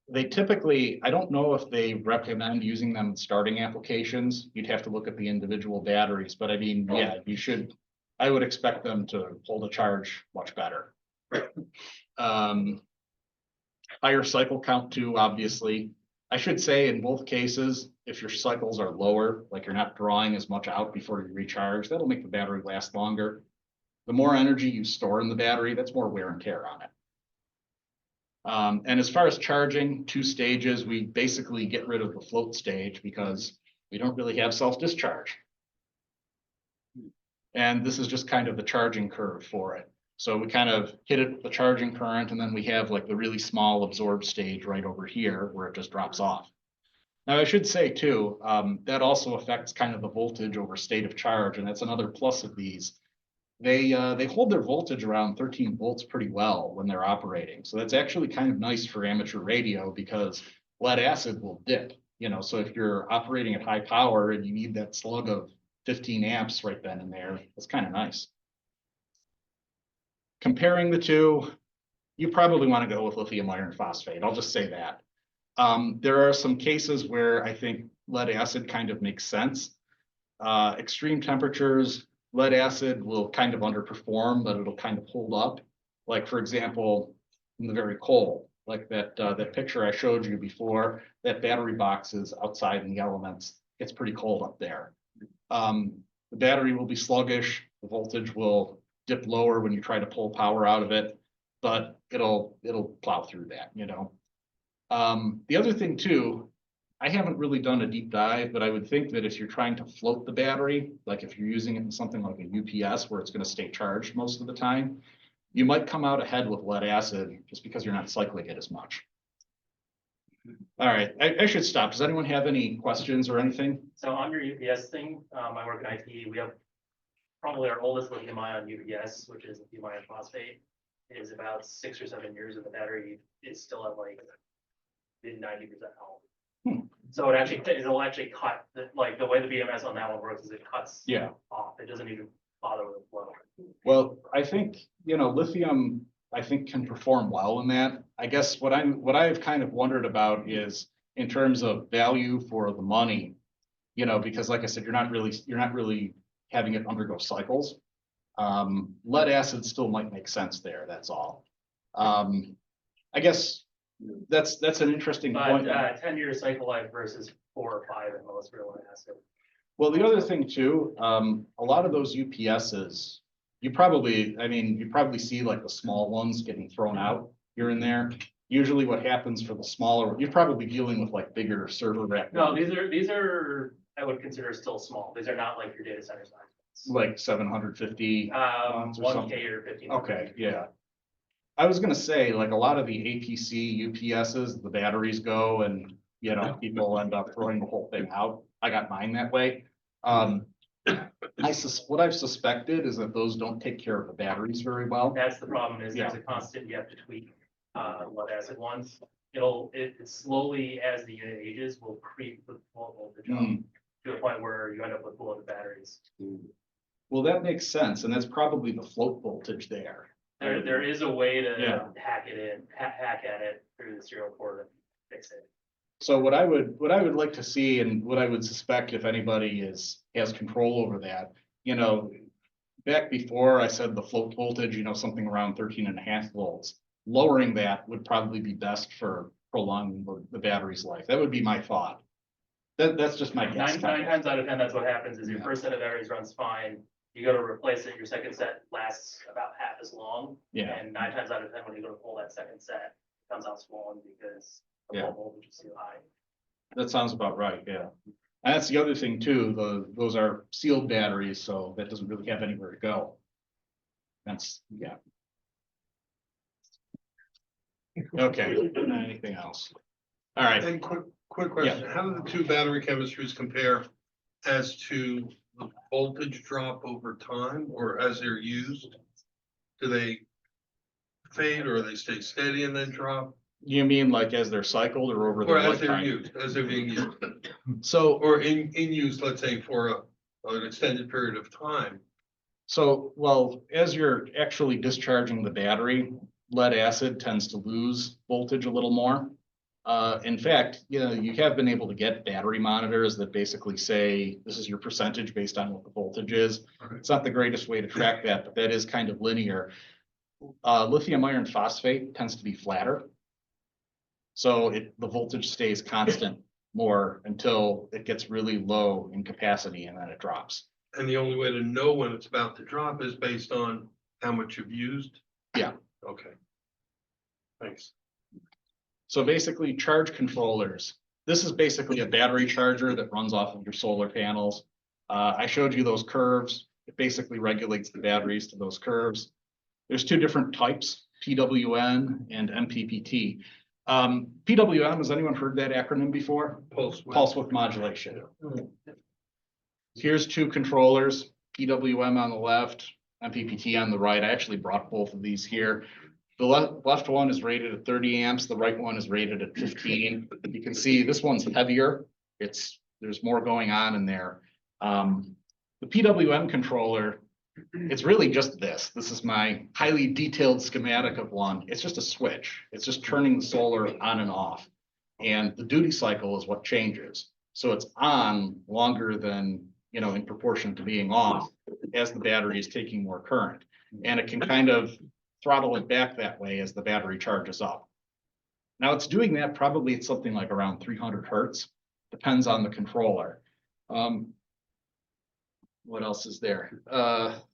They typically, I don't know if they recommend using them in starting applications. You'd have to look at the individual batteries, but I mean, yeah, you should, I would expect them to hold a charge much better. Higher cycle count too, obviously. I should say in both cases, if your cycles are lower, like you're not drawing as much out before you recharge, that'll make the battery last longer. The more energy you store in the battery, that's more wear and tear on it. And as far as charging, 2 stages, we basically get rid of the float stage because we don't really have self-discharge. And this is just kind of the charging curve for it. So we kind of hit it with the charging current, and then we have like the really small absorbed stage right over here where it just drops off. Now, I should say too, that also affects kind of the voltage over state of charge, and that's another plus of these. They hold their voltage around 13 volts pretty well when they're operating. So that's actually kind of nice for amateur radio because lead acid will dip, you know, so if you're operating at high power and you need that slug of 15 amps right then and there, that's kind of nice. Comparing the two, you probably want to go with lithium iron phosphate. I'll just say that. There are some cases where I think lead acid kind of makes sense. Extreme temperatures, lead acid will kind of underperform, but it'll kind of hold up. Like for example, in the very cold, like that picture I showed you before, that battery box is outside in the elements. It's pretty cold up there. The battery will be sluggish. The voltage will dip lower when you try to pull power out of it, but it'll plow through that, you know. The other thing too, I haven't really done a deep dive, but I would think that if you're trying to float the battery, like if you're using it in something like a UPS where it's going to stay charged most of the time, you might come out ahead with lead acid just because you're not cycling it as much. All right, I should stop. Does anyone have any questions or anything? So on your UPS thing, I work in IT, we have probably our oldest lithium ion UPS, which is lithium iron phosphate, is about 6 or 7 years of the battery. It's still at like mid 90% health. So it'll actually cut, like the way the BMS on that one works is it cuts off. It doesn't even bother with the flow. Well, I think, you know, lithium, I think can perform well in that. I guess what I've kind of wondered about is in terms of value for the money, you know, because like I said, you're not really having it undergo cycles. Lead acid still might make sense there. That's all. I guess that's an interesting point. 10-year cycle life versus 4 or 5 at most for lead acid. Well, the other thing too, a lot of those UPSs, you probably see like the small ones getting thrown out here and there. Usually what happens for the smaller, you're probably dealing with like bigger server rack. No, these are I would consider still small. These are not like your data center size. Like 750. 1K or 15. Okay, yeah. I was gonna say, like a lot of the APC UPSs, the batteries go and you know, people end up throwing the whole thing out. I got mine that way. What I've suspected is that those don't take care of the batteries very well. That's the problem is there's a constant, you have to tweak, lead acid ones. It slowly, as the unit ages, will creep the voltage up to the point where you end up with bloated batteries. Well, that makes sense, and that's probably the float voltage there. There is a way to Yeah. hack at it through the serial port and fix it. So what I would like to see, and what I would suspect if anybody has control over that, you know, back before I said the float voltage, you know, something around 13.5 volts, lowering that would probably be best for prolonging the battery's life. That would be my thought. That's just my guess. Nine times out of 10, that's what happens is your first set of batteries runs fine. You go to replace it, your second set lasts about half as long. Yeah. And 9 times out of 10, when you go to pull that second set, it comes out swollen because the Yeah. voltage is too high. That sounds about right, yeah. And that's the other thing too, those are sealed batteries, so that doesn't really have anywhere to go. That's, yeah. Okay, anything else? All right, And quick question, how do the two battery chemistries compare as to the voltage drop over time or as they're used? Do they fade or they stay steady and then drop? you mean like as they're cycled or over Or their as they're lifetime? used, as they're being used, So, or in use, let's say for an extended period of time? well, as you're actually discharging the battery, lead acid tends to lose voltage a little more. In fact, you know, you have been able to get battery monitors that basically say this is your percentage based on what the voltage is. Okay. It's not the greatest way to track that, but that is kind of linear. Lithium iron phosphate tends to be flatter. So the voltage stays constant more until it gets really low in capacity and then it drops. And the only way to know when it's about to drop is based on how much you've used? Yeah. Okay. Thanks. So basically charge controllers. This is basically a battery charger that runs off of your solar panels. I showed you those curves. It basically regulates the batteries to those curves. There's two different types, PWM and MPPT. PWM, has anyone heard that acronym before? Pulse width modulation. Here's two controllers, PWM on the left, MPPT on the right. I actually brought both of these here. The left one is rated at 30 amps. The right one is rated at 15. You can see this one's heavier. There's more going on in there. The PWM controller, it's really just this. This is my highly detailed schematic of one. It's just a switch. It's just turning the solar on and off. And the duty cycle is what changes. So it's on longer than, you know, in proportion to being off as the battery is taking more current. And it can kind of throttle it back that way as the battery charges up. Now it's doing that probably at something like around 300 Hertz, depends on the controller. What else is there? I'll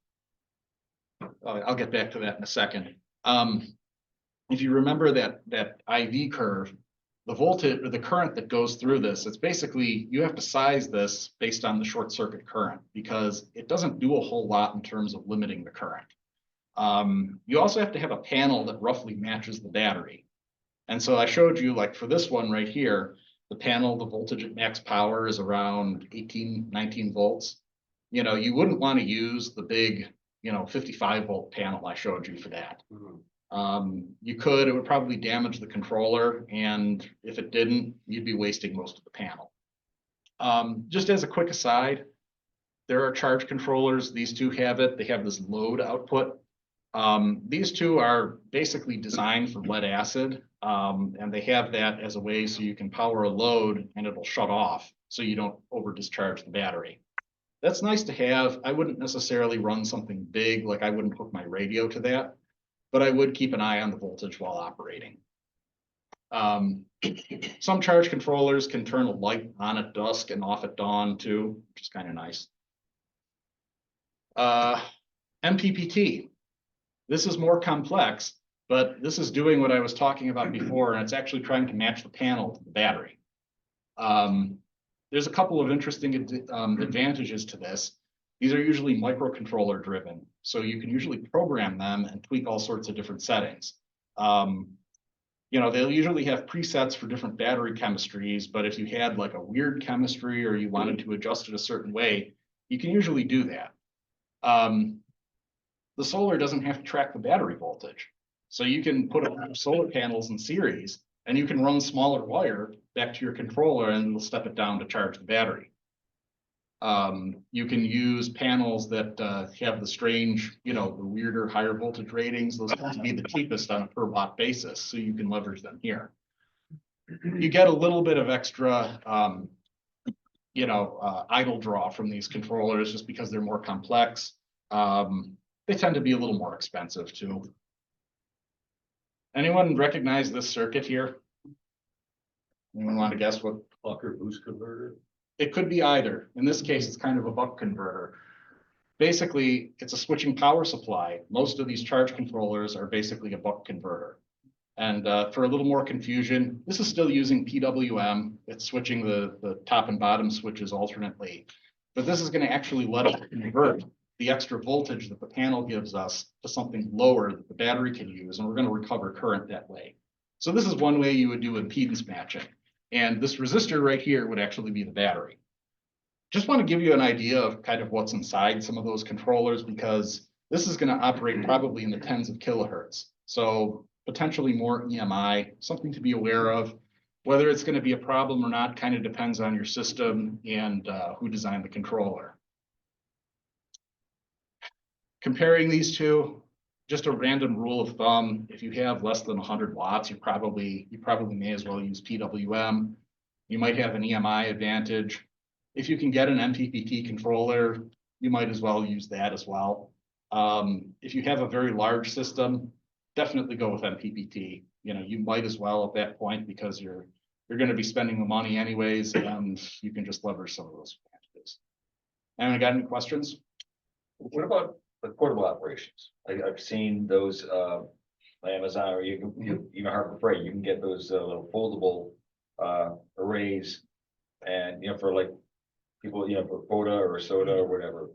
get back to that in a second. If you remember that IV curve, the voltage or the current that goes through this, it's basically, you have to size this based on the short circuit current because it doesn't do a whole lot in terms of limiting the current. You also have to have a panel that roughly matches the battery. And so I showed you, like for this one right here, the panel, the voltage at max power is around 18, 19 volts. You know, you wouldn't want to use the big, 55 volt panel I showed you for that. You could, it would probably damage the controller. And if it didn't, you'd be wasting most of the panel. Just as a quick aside, there are charge controllers. These two have it. They have this load output. These two are basically designed for lead acid, and they have that as a way so you can power a load and it'll shut off so you don't over discharge the battery. That's nice to have. I wouldn't necessarily run something big, like I wouldn't hook my radio to that, but I would keep an eye on the voltage while operating. Some charge controllers can turn a light on at dusk and off at dawn too, which is kind of nice. MPPT. This is more complex, but this is doing what I was talking about before, and it's actually trying to match the panel to the battery. There's a couple of interesting advantages to this. These are usually microcontroller driven, so you can usually program them and tweak all sorts of different settings. they'll usually have presets for different battery chemistries, but if you had like a weird chemistry or you wanted to adjust it a certain way, you can usually do that. The solar doesn't have to track the battery voltage. So you can put up solar panels in series and you can run smaller wire back to your controller and it'll step it down to charge the battery. You can use panels that have the strange, the weirder higher voltage ratings. Those tend to be the cheapest on a per watt basis, so you can leverage them here. You get a little bit of extra, idle draw from these controllers just because they're more complex. They tend to be a little more expensive too. Anyone recognize this circuit here? Anyone want to guess what? Buck or boost converter? It could be either. In this case, it's kind of a buck converter. Basically, it's a switching power supply. Most of these charge controllers are basically a buck converter. And for a little more confusion, this is still using PWM. It's switching the top and bottom switches alternately. But this is going to actually let us convert the extra voltage that the panel gives us to something lower that the battery can use, and we're going to recover current that way. So this is one way you would do impedance matching. And this resistor right here would actually be the battery. Just want to give you an idea of kind of what's inside some of those controllers, because this is going to operate probably in the tens of kilohertz. So potentially more EMI, something to be aware of. Whether it's going to be a problem or not kind of depends on your system and who designed the controller. Comparing these two, just a random rule of thumb, if you have less than 100 watts, you probably may as well use PWM. You might have an EMI advantage. If you can get an MPPT controller, you might as well use that as well. If you have a very large system, definitely go with MPPT. You might as well at that point, because you're going to be spending the money anyways, and you can just leverage some of those advantages. Anyone got any questions? What about the portable operations? I've seen those on Amazon, or you even Harbor Freight, you can get those little foldable arrays, and for like people, for Coda or soda or whatever.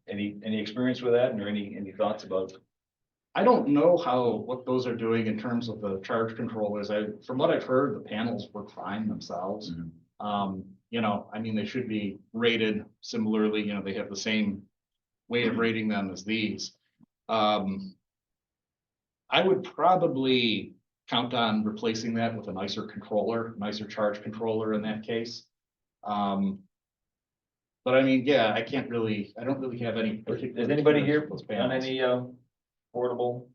Any experience with that, or any thoughts about? I don't know what those are doing in terms of the charge controllers. From what I've heard, the panels work fine themselves. Mm-hmm. They should be rated similarly. They have the same way of rating them as these. I would probably count on replacing that with a nicer nicer charge controller in that case. But I don't really have any particular. Is anybody here those on panels. any portable?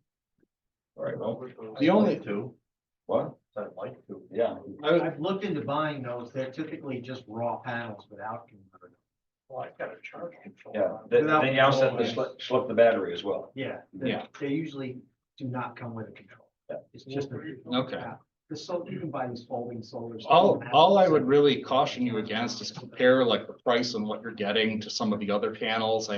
All right, well, The only two. what? I'd like to. Yeah. I've looked into buying those. They're typically just raw panels without converter. Well, I've got a charge control. Yeah, Without then you also have to control, schlep the battery as well. Yeah, Yeah. they usually do not come with a control. Yeah. It's just. Okay. You can buy these folding solars. All I would really caution you against is compare like the price and what you're getting to some of the other panels.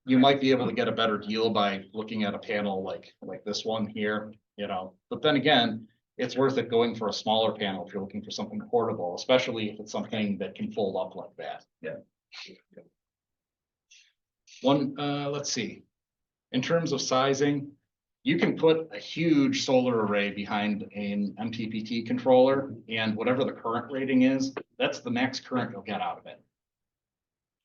You might be able to get a better deal by looking at a panel like this one here, but then again, it's worth it going for a smaller panel if you're looking for something portable, especially if it's something that can fold up like that. Yeah. Let's see. In terms of sizing, you can put a huge solar array behind an MPPT controller, and whatever the current rating is, that's the max current you'll get out of it.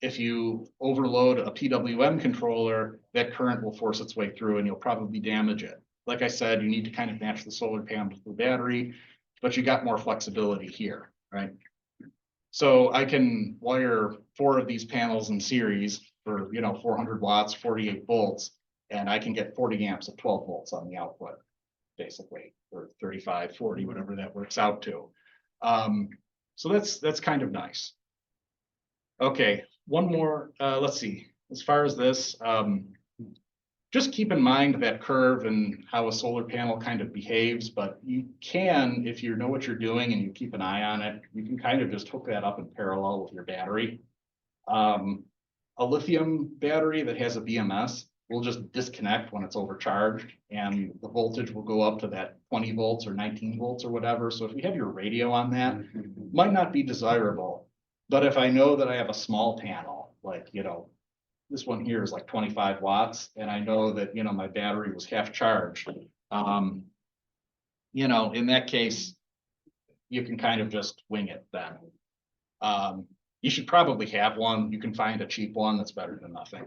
If you overload a PWM controller, that current will force its way through and you'll probably damage it. Like I said, you need to kind of match the solar panel to the battery, but you got more flexibility here, right? So I can wire 4 of these panels in series for, 400 watts, 48 volts, and I can get 40 amps at 12 volts on the output, basically, or 35, 40, whatever that works out to. So that's kind of nice. Okay, one more, let's see, as far as this, just keep in mind that curve and how a solar panel kind of behaves, but you can, if you know what you're doing and you keep an eye on it, you can kind of just hook that up in parallel with your battery. A lithium battery that has a BMS will just disconnect when it's overcharged, and the voltage will go up to that 20 volts or 19 volts or whatever. So if you have your radio on that, might not be desirable. But if I know that I have a small panel, like, this one here is like 25 watts, and I know that, my battery was half charged, you know, in that case, you can kind of just wing it then. You should probably have one. You can find a cheap one that's better than nothing.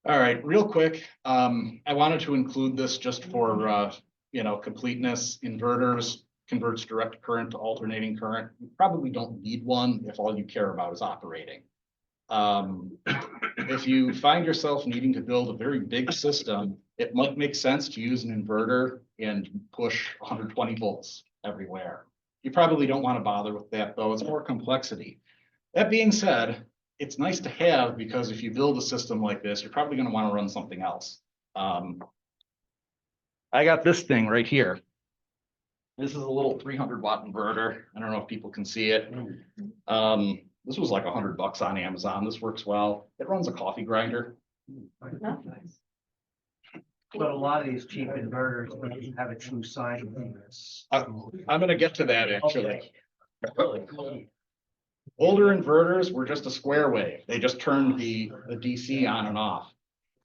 All right, real quick, I wanted to include this just for, you know, completeness. Inverters converts direct current to alternating current. You probably don't need one if all you care about is operating. If you find yourself needing to build a very big system, it might make sense to use an inverter and push 120 volts everywhere. You probably don't want to bother with that, though. It's more complexity. That being said, it's nice to have, because if you build a system like this, you're probably going to want to run something else. I got this thing right here. This is a little 300-watt inverter. I don't know if people can see it. This was like $100 on Amazon. This works well. It runs a coffee grinder. But a lot of these cheap inverters don't have a true sine. I'm gonna get to that actually. Okay. Older inverters were just a square wave. They just turned the DC on and off.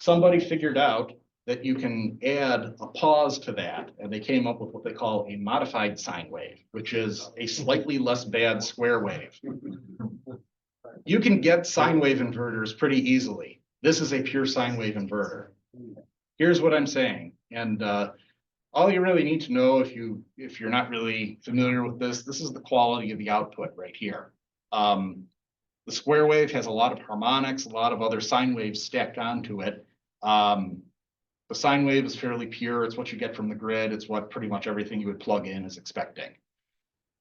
Somebody figured out that you can add a pause to that, and they came up with what they call a modified sine wave, which is a slightly less bad square wave. You can get sine wave inverters pretty easily. This is a pure sine wave inverter. Here's what I'm saying, and all you really need to know if you're not really familiar with this is the quality of the output right here. The square wave has a lot of harmonics, a lot of other sine waves stacked onto it. The sine wave is fairly pure. It's what you get from the grid. It's what pretty much everything you would plug in is expecting.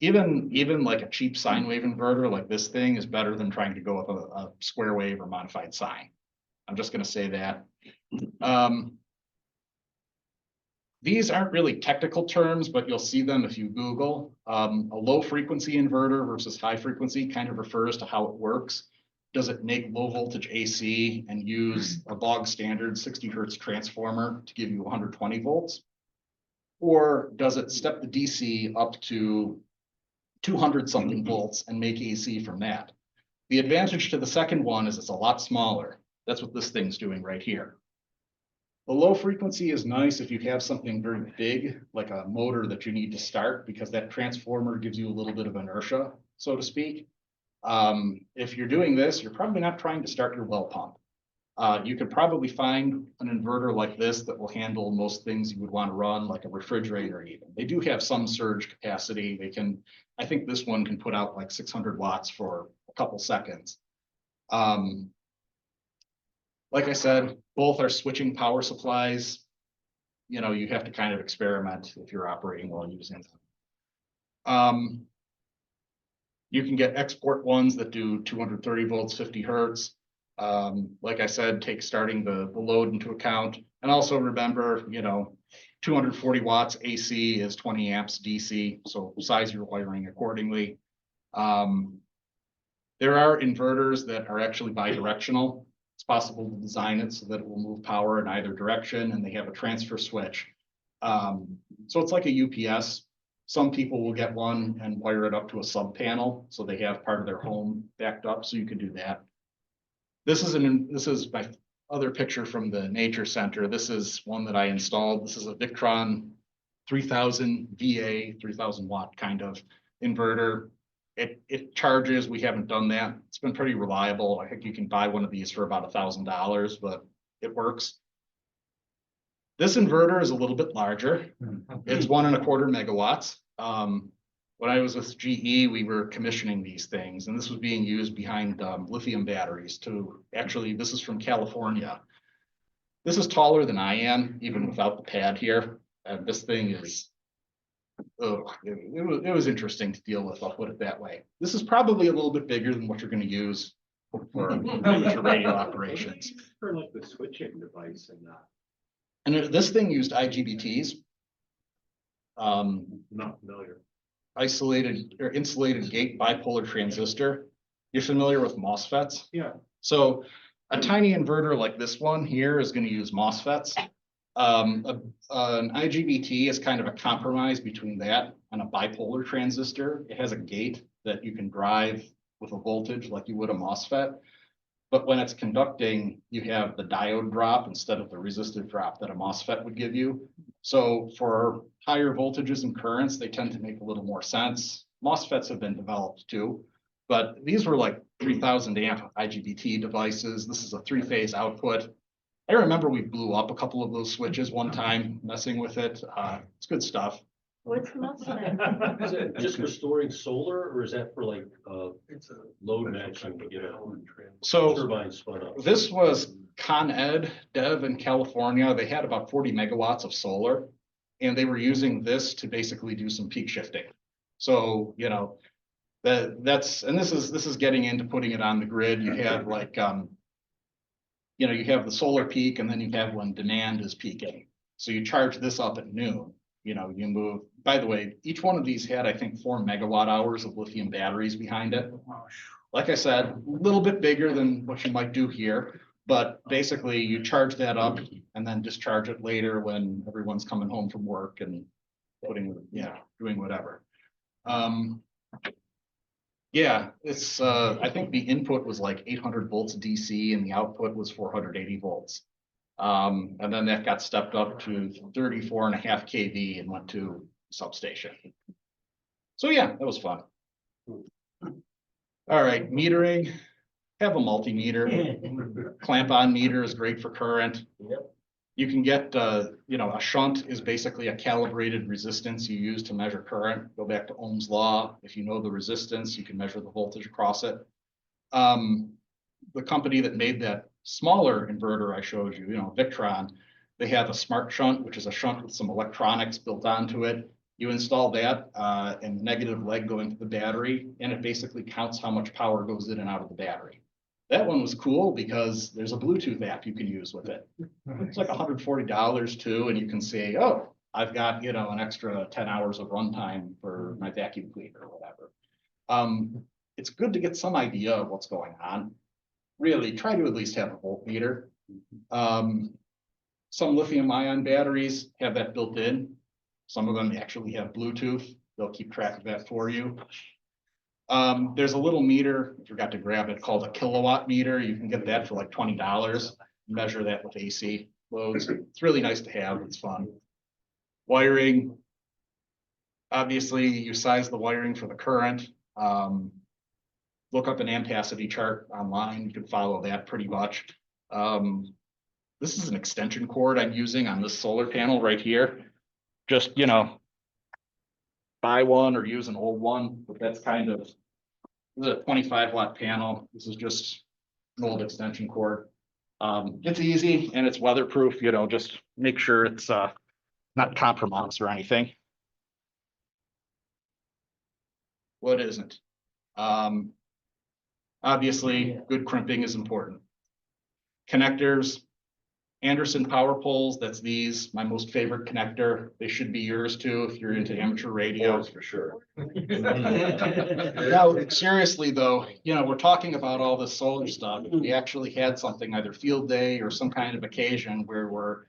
Even like a cheap sine wave inverter like this thing is better than trying to go with a square wave or modified sine. I'm just going to say that. These aren't really technical terms, but you'll see them if you Google. A low frequency inverter versus high frequency kind of refers to how it works. Does it make low voltage AC and use a bog standard 60 hertz transformer to give you 120 volts? Or does it step the DC up to 200 something volts and make AC from that? The advantage to the second one is it's a lot smaller. That's what this thing's doing right here. The low frequency is nice if you have something very big, like a motor that you need to start, because that transformer gives you a little bit of inertia, so to speak. If you're doing this, you're probably not trying to start your well pump. You could probably find an inverter like this that will handle most things you would want to run, like a refrigerator even. They do have some surge capacity. They can, I think this one can put out like 600 watts for a couple seconds. Like I said, both are switching power supplies. You know, you have to kind of experiment if you're operating while using them. You can get export ones that do 230 volts, 50 hertz. Like I said, take starting the load into account. And also remember, you know, 240 watts AC is 20 amps DC, so size your wiring accordingly. There are inverters that are actually bidirectional. It's possible to design it so that it will move power in either direction, and they have a transfer switch. So it's like a UPS. Some people will get one and wire it up to a sub panel, so they have part of their home backed up, so you can do that. This is my other picture from the nature center. This is one that I installed. This is a Victron 3000 VA, 3000 watt kind of inverter. It charges. We haven't done that. It's been pretty reliable. I think you can buy one of these for about $1,000, but it works. This inverter is a little bit larger. It's 1.25 megawatts. When I was with GE, we were commissioning these things, and this was being used behind lithium batteries to actually, this is from California. This is taller than I am, even without the pad here. This thing is, it was interesting to deal with, I'll put it that way. This is probably a little bit bigger than what you're going to use for amateur radio operations. For like the switching device and that. And this thing used IGBTs. Not familiar. Isolated or insulated gate bipolar transistor. You're familiar with MOSFETs? Yeah. So a tiny inverter like this one here is going to use MOSFETs. An IGBT is kind of a compromise between that and a bipolar transistor. It has a gate that you can drive with a voltage like you would a MOSFET. But when it's conducting, you have the diode drop instead of the resistive drop that a MOSFET would give you. So for higher voltages and currents, they tend to make a little more sense. MOSFETs have been developed too, but these were like 3000 amp IGBT devices. This is a 3-phase output. I remember we blew up a couple of those switches one time messing with it. It's good stuff. What's most of that? Is that just for storing solar or is that for like, It's a. load matching to get a So turbine spun up? this was Con Ed Dev in California. They had about 40 megawatts of solar. And they were using this to basically do some peak shifting. So, you know, this is getting into putting it on the grid. You have like, you know, you have the solar peak and then you have when demand is peaking. So you charge this up at noon, you know, you move, by the way, each one of these had, I think, 4 megawatt hours of lithium batteries behind it. Like I said, a little bit bigger than what you might do here, but basically you charge that up and then discharge it later when everyone's coming home from work and doing whatever. Yeah, it's, I think the input was like 800 volts DC and the output was 480 volts. And then that got stepped up to 34.5 kV and went to substation. So yeah, that was fun. All right, metering, have a multimeter. Clamp on meter is great for current. Yep. You can get, you know, a shunt is basically a calibrated resistance you use to measure current. Go back to Ohm's law. If you know the resistance, you can measure the voltage across it. The company that made that smaller inverter I showed you, you know, Victron, they have a smart shunt, which is a shunt with some electronics built onto it. You install that and negative leg going to the battery, and it basically counts how much power goes in and out of the battery. That one was cool because there's a Bluetooth app you can use with it. It's like $140 too, and you can say, oh, I've got, you know, an extra 10 hours of runtime for my vacuum cleaner or whatever. It's good to get some idea of what's going on. Really, try to at least have a voltmeter. Some lithium ion batteries have that built in. Some of them actually have Bluetooth. They'll keep track of that for you. There's a little meter, I forgot to grab it, called a kilowatt meter. You can get that for like $20. Measure that with AC loads. It's really nice to have. It's fun. Wiring. Obviously, you size the wiring for the current. Look up an ampacity chart online. You can follow that pretty much. This is an extension cord I'm using on this solar panel right here. Just, you know, buy one or use an old one, but that's kind of, this is a 25 watt panel. This is just an old extension cord. It's easy and it's weatherproof, you know, just make sure it's not compromised or anything. What isn't? Obviously, good crimping is important. Connectors, Anderson power poles, that's these, my most favorite connector. They should be yours too if you're into amateur radio. For sure. Now, seriously though, you know, we're talking about all this solar stuff. If we actually had something, either field day or some kind of occasion where we're,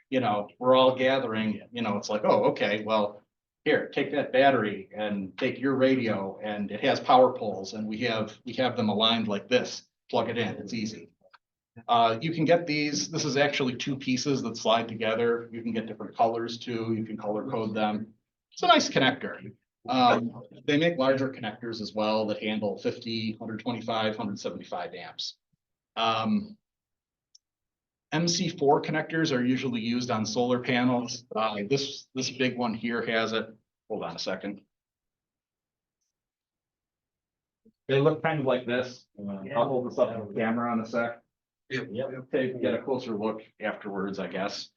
you know, we're all gathering, you know, it's like, oh, okay, well, here, take that battery and take your radio, and it has power poles, and we have them aligned like this. Plug it in, it's easy. You can get these, this is actually 2 pieces that slide together. You can get different colors too. You can color code them. It's a nice connector. They make larger connectors as well that handle 50, 125, 175 amps. MC4 connectors are usually used on solar panels. This big one here has it. Hold on a second. They look kind of like this. I'll hold this up to the camera on a sec. Get a closer look afterwards, I guess,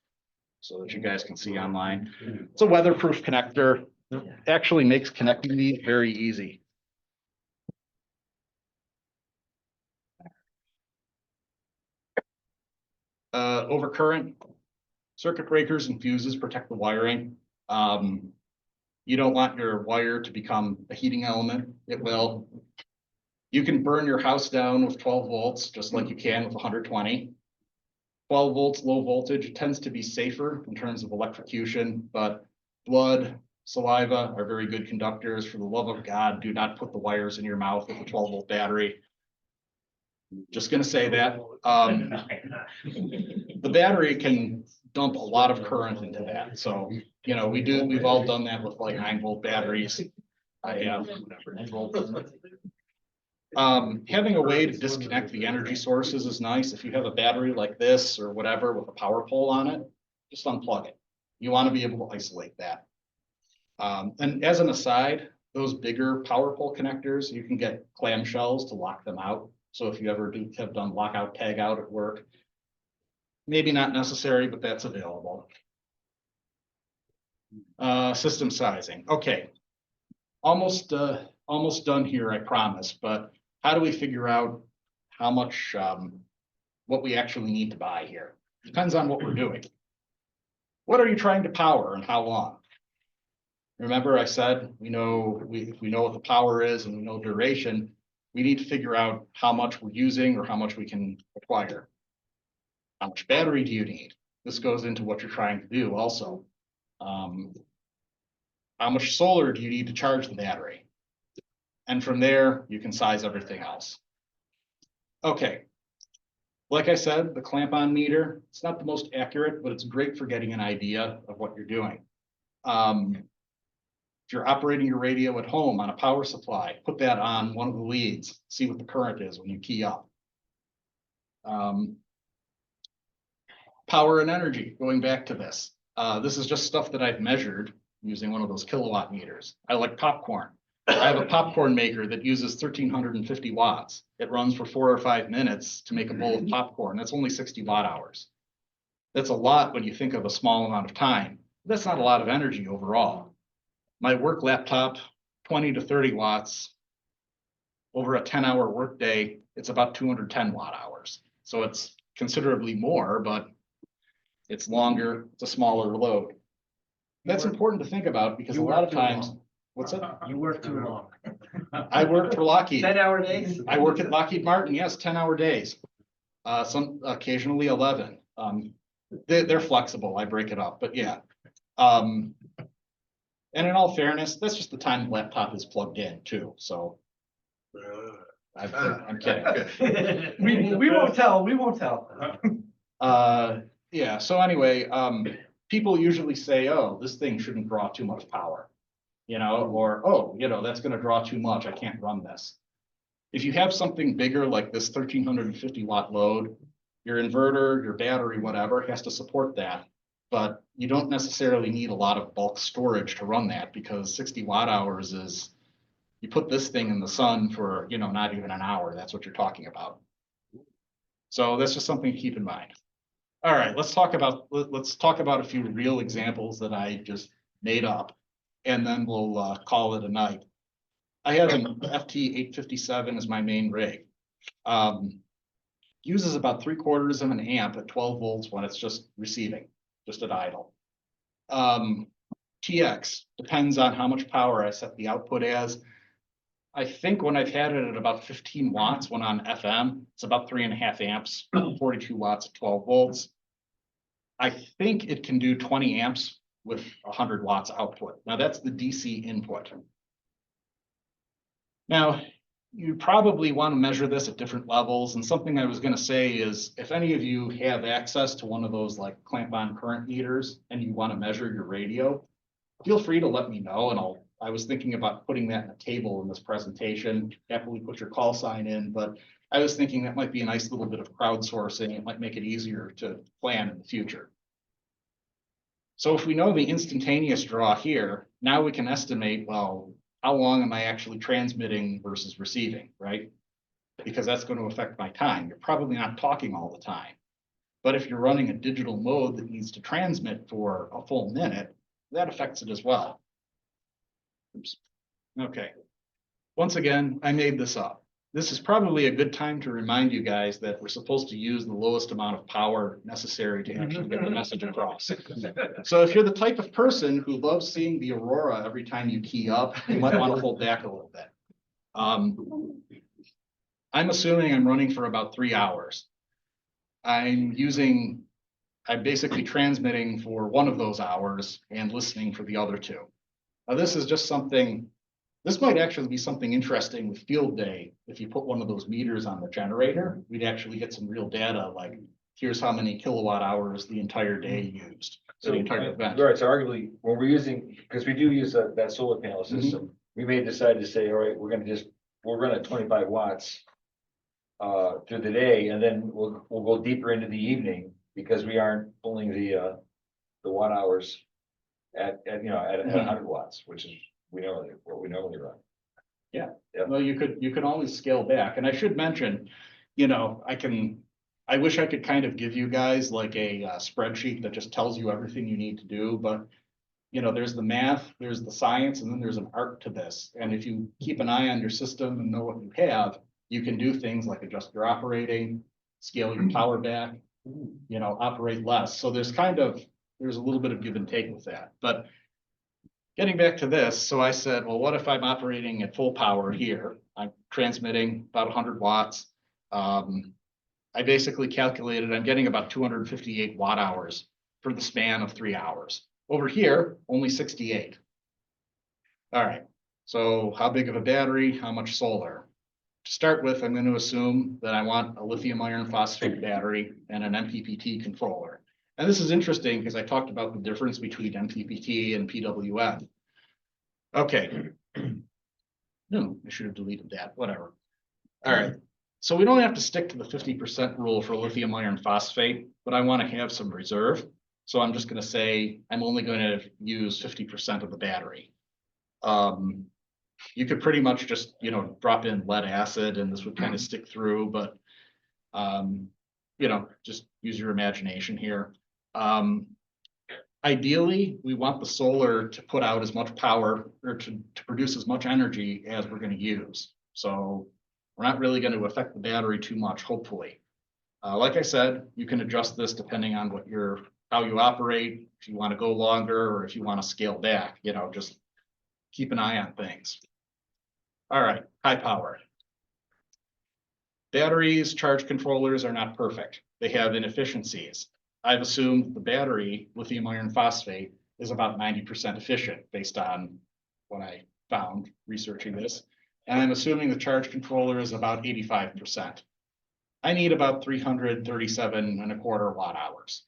so that you guys can see online. It's a weatherproof connector. It actually makes connecting these very easy. Overcurrent, circuit breakers and fuses protect the wiring. You don't want your wire to become a heating element. It will. You can burn your house down with 12 volts, just like you can with 120. 12 volts, low voltage, tends to be safer in terms of electrocution, but blood, saliva are very good conductors. For the love of God, do not put the wires in your mouth with a 12 volt battery. Just gonna say that. The battery can dump a lot of current into that, so, you know, we've all done that with like 9-volt batteries. I have. 9-volt. Having a way to disconnect the energy sources is nice. If you have a battery like this or whatever with a power pole on it, just unplug it. You want to be able to isolate that. And as an aside, those bigger power pole connectors, you can get clamshells to lock them out. So if you ever have done lockout tag out at work, maybe not necessary, but that's available. System sizing. Okay. Almost done here, I promise, but how do we figure out how much, what we actually need to buy here? Depends on what we're doing. What are you trying to power and how long? Remember I said, if we know what the power is and we know duration, we need to figure out how much we're using or how much we can acquire. How much battery do you need? This goes into what you're trying to do also. How much solar do you need to charge the battery? And from there, you can size everything else. Okay. Like I said, the clamp on meter, it's not the most accurate, but it's great for getting an idea of what you're doing. If you're operating your radio at home on a power supply, put that on one of the leads, see what the current is when you key up. Power and energy, going back to this. This is just stuff that I've measured using one of those kilowatt meters. I like popcorn. I have a popcorn maker that uses 1,350 watts. It runs for 4 or 5 minutes to make a bowl of popcorn. That's only 60 watt hours. That's a lot when you think of a small amount of time. That's not a lot of energy overall. My work laptop, 20 to 30 watts. Over a 10-hour workday, it's about 210 watt hours. So it's considerably more, but it's longer, it's a smaller load. That's important to think about because a lot of times, what's that? You work too long. I work for Lockheed. 10-hour days? I work at Lockheed Martin, yes, 10-hour days. Some occasionally 11. They're flexible, I break it up, but yeah. And in all fairness, that's just the time the laptop is plugged in too, so. I'm kidding. We won't tell, we won't tell. Yeah, so anyway, people usually say, oh, this thing shouldn't draw too much power. Or, oh, that's gonna draw too much, I can't run this. If you have something bigger like this 1,350 watt load, your inverter, your battery, whatever, has to support that. But you don't necessarily need a lot of bulk storage to run that because 60 watt hours is, you put this thing in the sun for, not even an hour, that's what you're talking about. So that's just something to keep in mind. All right, let's talk about a few real examples that I just made up, and then we'll call it a night. I have an FT857 as my main rig. Uses about 3/4 of an amp at 12 volts when it's just receiving, just at idle. TX depends on how much power I set the output as. I think when I've had it at about 15 watts when on FM, it's about 3.5 amps, 42 watts at 12 volts. I think it can do 20 amps with 100 watts output. Now that's the DC input. Now, you probably want to measure this at different levels. And something I was going to say is if any of you have access to one of those like clamp on current meters and you want to measure your radio, feel free to let me know. And I was thinking about putting that in a table in this presentation after we put your call sign in, but I was thinking that might be a nice little bit of crowdsourcing. It might make it easier to plan in the future. So if we know the instantaneous draw here, now we can estimate, well, how long am I actually transmitting versus receiving, right? Because that's going to affect my time. You're probably not talking all the time. But if you're running a digital mode that needs to transmit for a full minute, that affects it as well. Oops. Okay. Once again, I made this up. This is probably a good time to remind you guys that we're supposed to use the lowest amount of power necessary to actually get the message across. So if you're the type of person who loves seeing the aurora every time you key up, you might want to hold back a little bit. I'm assuming I'm running for about 3 hours. I'm basically transmitting for one of those hours and listening for the other 2. Now, this is just something This might actually be something interesting with field day. If you put one of those meters on the generator, we'd actually get some real data, like here's how many kilowatt hours the entire day used. So the entire event. Right, so arguably, when we're using, because we do use that solar panel system, we may decide to say, all right, we'll run at 25 watts. Through the day, and then we'll go deeper into the evening, because we aren't pulling the watt hours at 100 watts, which is what we normally run. Well, you could always scale back, and I should mention, you know, I wish I could kind of give you guys like a spreadsheet that just tells you everything you need to do, but. You know, there's the math, there's the science, and then there's an art to this, and if you keep an eye on your system and know what you have, you can do things like adjust your operating, scale your power back, you know, operate less, so there's a little bit of give and take with that, but. Getting back to this, so I said, well, what if I'm operating at full power here? I'm transmitting about 100 watts. I basically calculated I'm getting about 258 watt hours for the span of 3 hours. Over here, only 68. All right, so how big of a battery, how much solar? To start with, I'm going to assume that I want a lithium iron phosphate battery and an MPPT controller. And this is interesting because I talked about the difference between MPPT and PWM. Okay. No, I should have deleted that, whatever. All right, so we don't have to stick to the 50% rule for lithium iron phosphate, but I want to have some reserve. So I'm just going to say I'm only going to use 50% of the battery. You could pretty much just, you know, drop in lead acid and this would kind of stick through, but you know, just use your imagination here. Ideally, we want the solar to put out as much power or to produce as much energy as we're going to use. So we're not really going to affect the battery too much, hopefully. Like I said, you can adjust this depending on how you operate, if you want to go longer or if you want to scale back, you know, just keep an eye on things. All right, high power. Batteries, charge controllers are not perfect. They have inefficiencies. I've assumed the battery, lithium iron phosphate, is about 90% efficient based on what I found researching this. And I'm assuming the charge controller is about 85%. I need about 337.25 watt hours.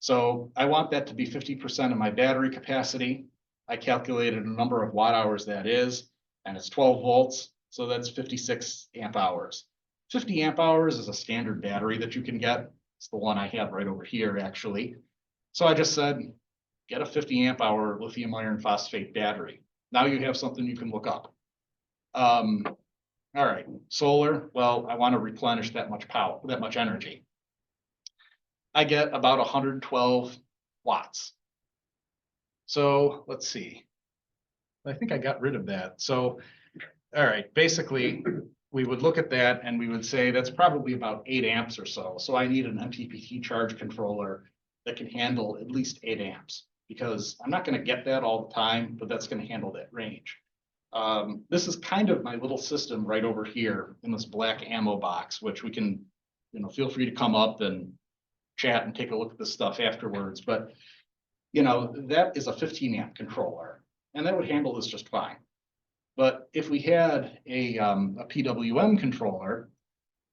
So I want that to be 50% of my battery capacity. I calculated a number of watt hours that is, and it's 12 volts. So that's 56 amp hours. 50 amp hours is a standard battery that you can get. It's the one I have right over here, actually. So I just said, get a 50 amp hour lithium iron phosphate battery. Now you have something you can look up. All right, solar. Well, I want to replenish that much power, that much energy. I get about 112 watts. So let's see. I think I got rid of that. So, all right, basically, we would look at that and we would say that's probably about 8 amps or so. So I need an MPPT charge controller that can handle at least 8 amps because I'm not going to get that all the time, but that's going to handle that range. This is kind of my little system right over here in this black ammo box, which we can, you know, feel free to come up and chat and take a look at this stuff afterwards. But, you know, that is a 15 amp controller and that would handle this just fine. But if we had a PWM controller,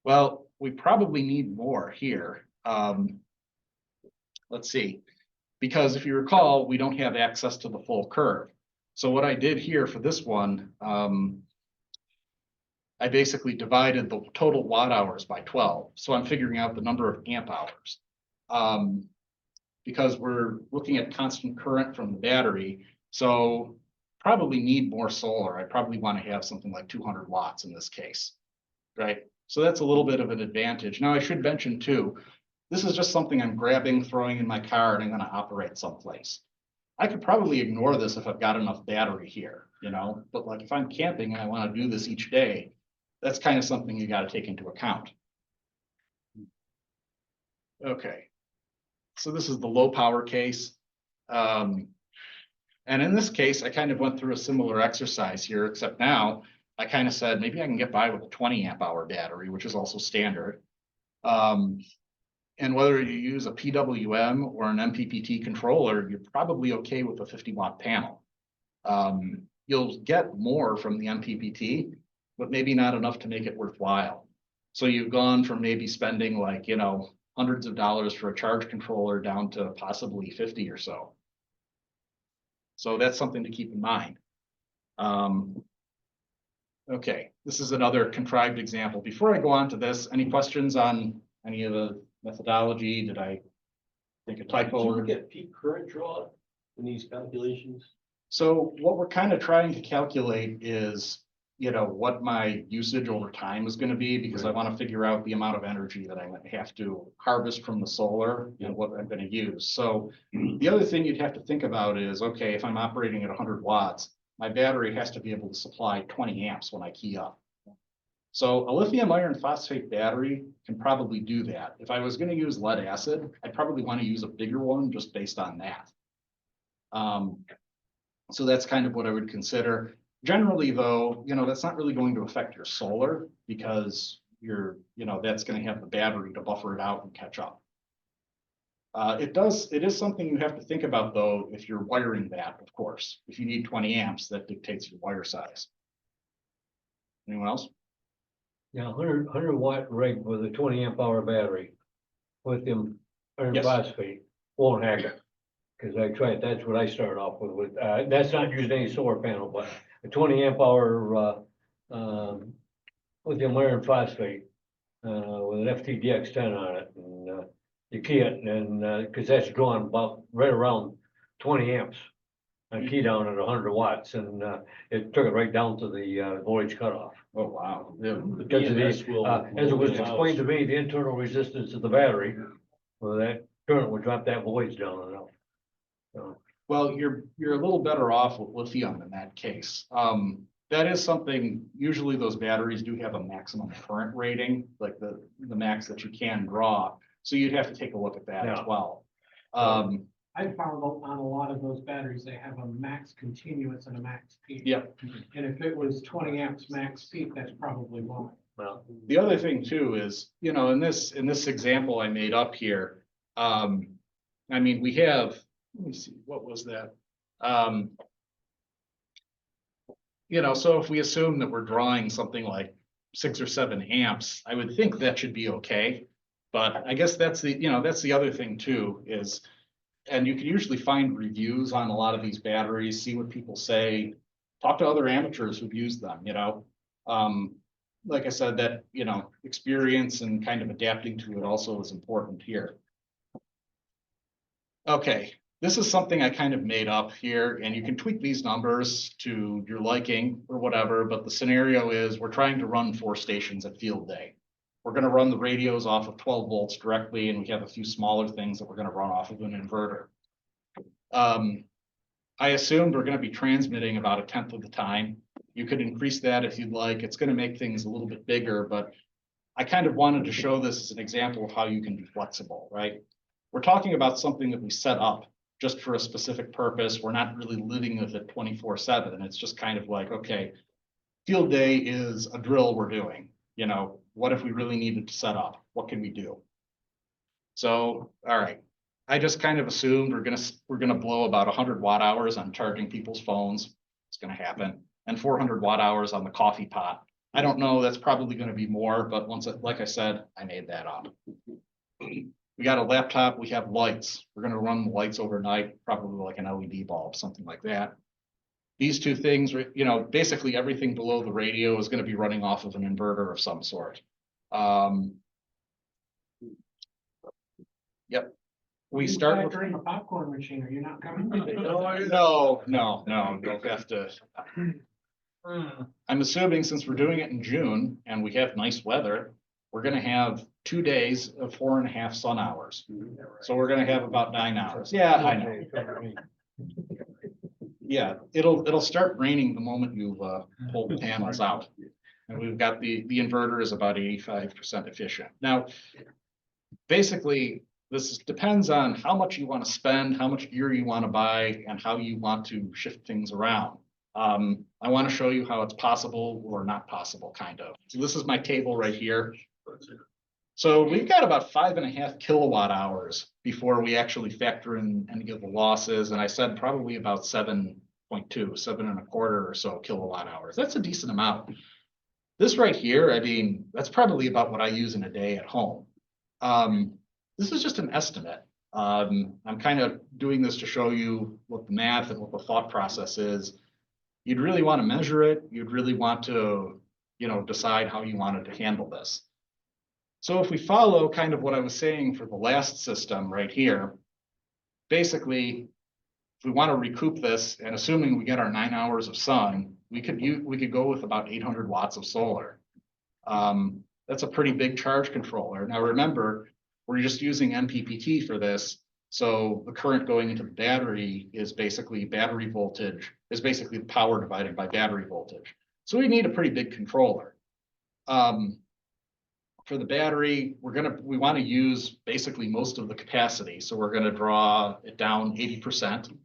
well, we probably need more here. Let's see, because if you recall, we don't have access to the full curve. So what I did here for this one, I basically divided the total watt hours by 12. So I'm figuring out the number of amp hours. Because we're looking at constant current from the battery. So probably need more solar. I probably want to have something like 200 watts in this case, right? So that's a little bit of an advantage. Now I should mention too, this is just something I'm grabbing, throwing in my car, and I'm going to operate someplace. I could probably ignore this if I've got enough battery here, you know, but like if I'm camping and I want to do this each day, that's kind of something you got to take into account. Okay, so this is the low power case. And in this case, I kind of went through a similar exercise here, except now I kind of said, maybe I can get by with a 20 amp hour battery, which is also standard. And whether you use a PWM or an MPPT controller, you're probably okay with a 50 watt panel. you'll get more from the MPPT, but maybe not enough to make it worthwhile. So you've gone from maybe spending like, you know, hundreds of dollars for a charge controller down to possibly 50 or so. So that's something to keep in mind. Okay, this is another contrived example. Before I go on to this, any questions on any of the methodology? Did I think a Did typo? you look at peak current draw in these calculations? So what we're kind of trying to calculate is, you know, what my usage over time is going to be, because I want to figure out the amount of energy that I have to harvest from the solar and what I'm going to use. So the other thing you'd have to think about is, okay, if I'm operating at 100 watts, my battery has to be able to supply 20 amps when I key up. So a lithium iron phosphate battery can probably do that. If I was going to use lead acid, I'd probably want to use a bigger one just based on that. So that's kind of what I would consider. Generally, though, you know, that's not really going to affect your solar because you're, you know, that's going to have the battery to buffer it out and catch up. It is something you have to think about, though, if you're wiring that, of course. If you need 20 amps, that dictates your wire size. Anyone else? Yeah, 100 watt rig with a 20 amp hour battery, lithium iron Yes. phosphate, won't hack it. Cause I tried, that's what I started off with, that's not using any solar panel, but a 20 amp hour, lithium iron phosphate, with an FTDX10 on it, and, you key it, and, cause that's drawing about right around 20 amps. I key down at 100 watts, and, it took it right down to the, voltage cutoff. Oh, wow. Yeah. Because of BMS the, will- as it was will allow explained to us- me, the internal resistance of the battery, well, that current would drop that voltage down enough. So, Well, you're a little better off with lithium in that case. That is something, usually those batteries do have a maximum current rating, like the max that you can draw. So you'd have to take a look at that as Yeah. well. I found on a lot of those batteries, they have a max continuous and a max peak. Yep. And if it was 20 amps max peak, that's probably why. well, The other thing too is, you know, in this example I made up here, I mean, we have, let me see, what was that? You know, so if we assume that we're drawing something like 6 or 7 amps, I would think that should be okay. But I guess that's the, you know, that's the other thing too is, and you can usually find reviews on a lot of these batteries, see what people say, talk to other amateurs who've used them, you know. Like I said, that, you know, experience and kind of adapting to it also is important here. Okay, this is something I kind of made up here, and you can tweak these numbers to your liking or whatever, but the scenario is we're trying to run 4 stations at field day. We're going to run the radios off of 12 volts directly, and we have a few smaller things that we're going to run off of an inverter. I assumed we're going to be transmitting about 1/10 of the time. You could increase that if you'd like. It's going to make things a little bit bigger, but I kind of wanted to show this as an example of how you can be flexible, right? We're talking about something that we set up just for a specific purpose. We're not really living with it 24/7. It's just kind of like, okay, field day is a drill we're doing. You know, what if we really needed to set up? What can we do? So, all right. I just kind of assumed we're gonna blow about 100 watt hours on charging people's phones. It's gonna happen, and 400 watt hours on the coffee pot. I don't know. That's probably going to be more, but like I said, I made that up. We got a laptop. We have lights. We're going to run the lights overnight, probably like an LED bulb, something like that. These two things, you know, basically everything below the radio is going to be running off of an inverter of some sort. Yep. We start with. During a popcorn machine, are you not coming? No, don't have to. I'm assuming since we're doing it in June and we have nice weather, we're gonna have 2 days of 4.5 sun hours. So we're gonna have about 9 hours. Yeah, I know. Yeah, it'll start raining the moment you pull the panels out. And we've got the inverter is about 85% efficient. Now, basically, this depends on how much you want to spend, how much gear you want to buy, and how you want to shift things around. I want to show you how it's possible or not possible, kind of. So this is my table right here. So we've got about 5.5 kilowatt hours before we actually factor in any of the losses. And I said probably about 7 0.2, 7.25 or so kilowatt hours. That's a decent amount. This right here, I mean, that's probably about what I use in a day at home. This is just an estimate. I'm kind of doing this to show you what the math and what the thought process is. You'd really want to measure it. You'd really want to, you know, decide how you wanted to handle this. So if we follow kind of what I was saying for the last system right here, basically, if we want to recoup this and assuming we get our 9 hours of sun, we could go with about 800 watts of solar. That's a pretty big charge controller. Now remember, we're just using MPPT for this. So the current going into the battery is basically battery voltage, is basically the power divided by battery voltage. So we need a pretty big controller. For the battery, we want to use basically most of the capacity. So we're going to draw it down 80%.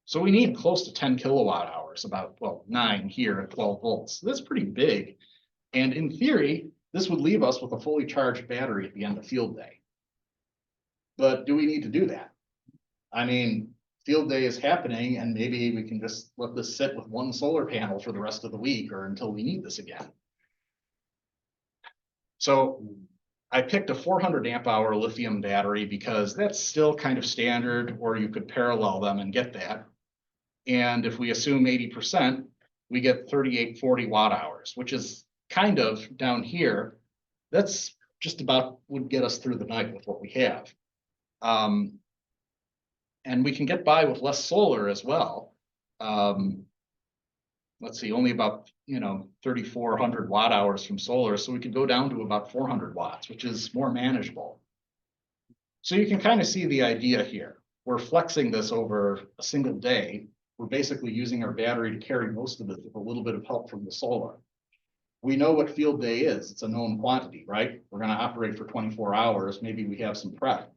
So we need close to 10 kilowatt hours, about, well, 9 here at 12 volts. So that's pretty big. And in theory, this would leave us with a fully charged battery at the end of field day. But do we need to do that? I mean, field day is happening and maybe we can just let this sit with one solar panel for the rest of the week or until we need this again. So I picked a 400 amp hour lithium battery because that's still kind of standard, or you could parallel them and get that. And if we assume 80%, we get 3840 watt hours, which is kind of down here. That's just about would get us through the night with what we have. And we can get by with less solar as well. Let's see, only about, 3,400 watt hours from solar. So we could go down to about 400 watts, which is more manageable. So you can kind of see the idea here. We're flexing this over a single day. We're basically using our battery to carry most of it with a little bit of help from the solar. We know what field day is. It's a known quantity, right? We're going to operate for 24 hours. Maybe we have some prep.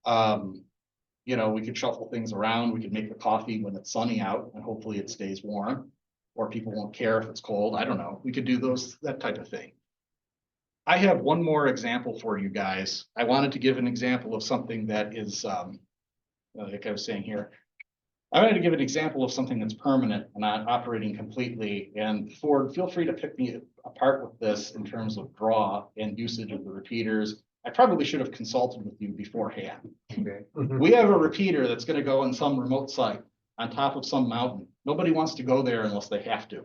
We could shuffle things around. We could make the coffee when it's sunny out and hopefully it stays warm, or people won't care if it's cold. I don't know. We could do that type of thing. I have one more example for you guys. I wanted to give an example of something that is, like I was saying here, I wanted to give an example of something that's permanent and not operating completely. And Ford, feel free to pick me apart with this in terms of draw and usage of the repeaters. I probably should have consulted with you beforehand. Okay. We have a repeater that's going to go on some remote site on top of some mountain. Nobody wants to go there unless they have to.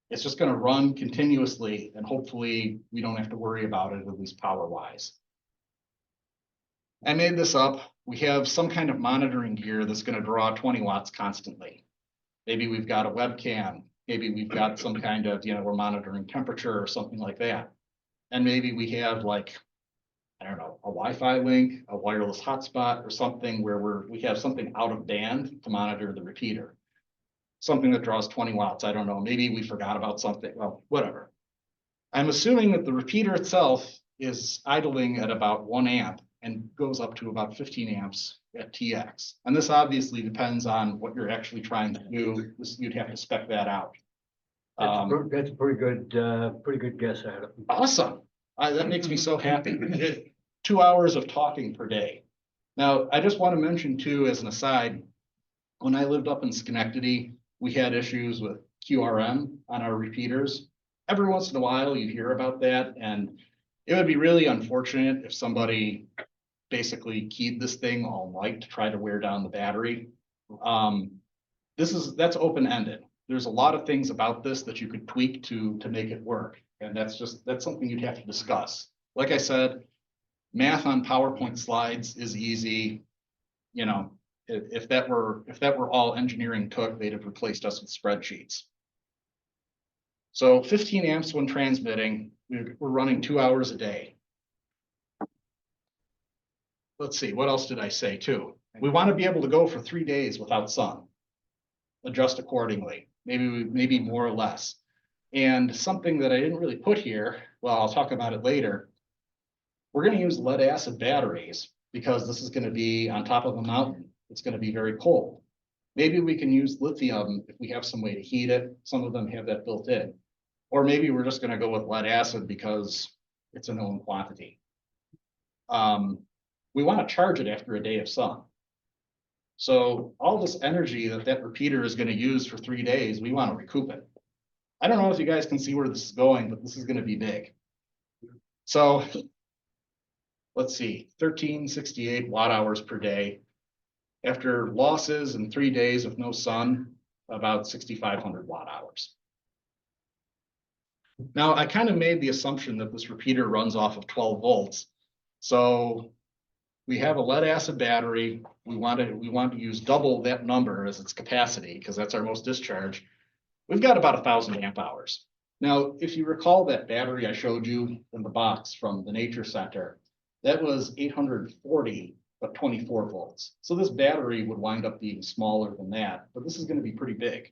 It's just going to run continuously and hopefully we don't have to worry about it, at least power wise. I made this up. We have some kind of monitoring gear that's going to draw 20 watts constantly. Maybe we've got a webcam. Maybe we've got some kind of, we're monitoring temperature or something like that. And maybe we have like, I don't know, a Wi-Fi link, a wireless hotspot or something where we have something out of band to monitor the repeater. Something that draws 20 watts. I don't know. Maybe we forgot about something. Well, whatever. I'm assuming that the repeater itself is idling at about 1 amp and goes up to about 15 amps at TX. And this obviously depends on what you're actually trying to do. You'd have to spec that out. That's a pretty good guess at it. Awesome. That makes me so happy. 2 hours of talking per day. Now, I just want to mention too, as an aside, when I lived up in Schenectady, we had issues with QRM on our repeaters. Every once in a while you hear about that, and it would be really unfortunate if somebody basically keyed this thing all night to try to wear down the battery. That's open-ended. There's a lot of things about this that you could tweak to make it work. And that's something you'd have to discuss. Like I said, math on PowerPoint slides is easy. If that were all engineering took, they'd have replaced us with spreadsheets. So 15 amps when transmitting, we're running 2 hours a day. Let's see, what else did I say too? We want to be able to go for 3 days without sun. Adjust accordingly, maybe more or less. And something that I didn't really put here, well, I'll talk about it later. We're going to use lead acid batteries because this is going to be on top of a mountain. It's going to be very cold. Maybe we can use lithium if we have some way to heat it. Some of them have that built in. Or maybe we're just going to go with lead acid because it's a known quantity. We want to charge it after a day of sun. So all this energy that repeater is gonna use for 3 days, we wanna recoup it. I don't know if you guys can see where this is going, but this is gonna be big. So let's see, 1368 watt hours per day. After losses and 3 days of no sun, about 6,500 watt hours. Now, I kind of made the assumption that this repeater runs off of 12 volts. So we have a lead acid battery. We want to use double that number as its capacity because that's our most discharge. We've got about 1,000 amp hours. Now, if you recall that battery I showed you in the box from the Nature Center, that was 840, but 24 volts. So this battery would wind up being smaller than that, but this is going to be pretty big.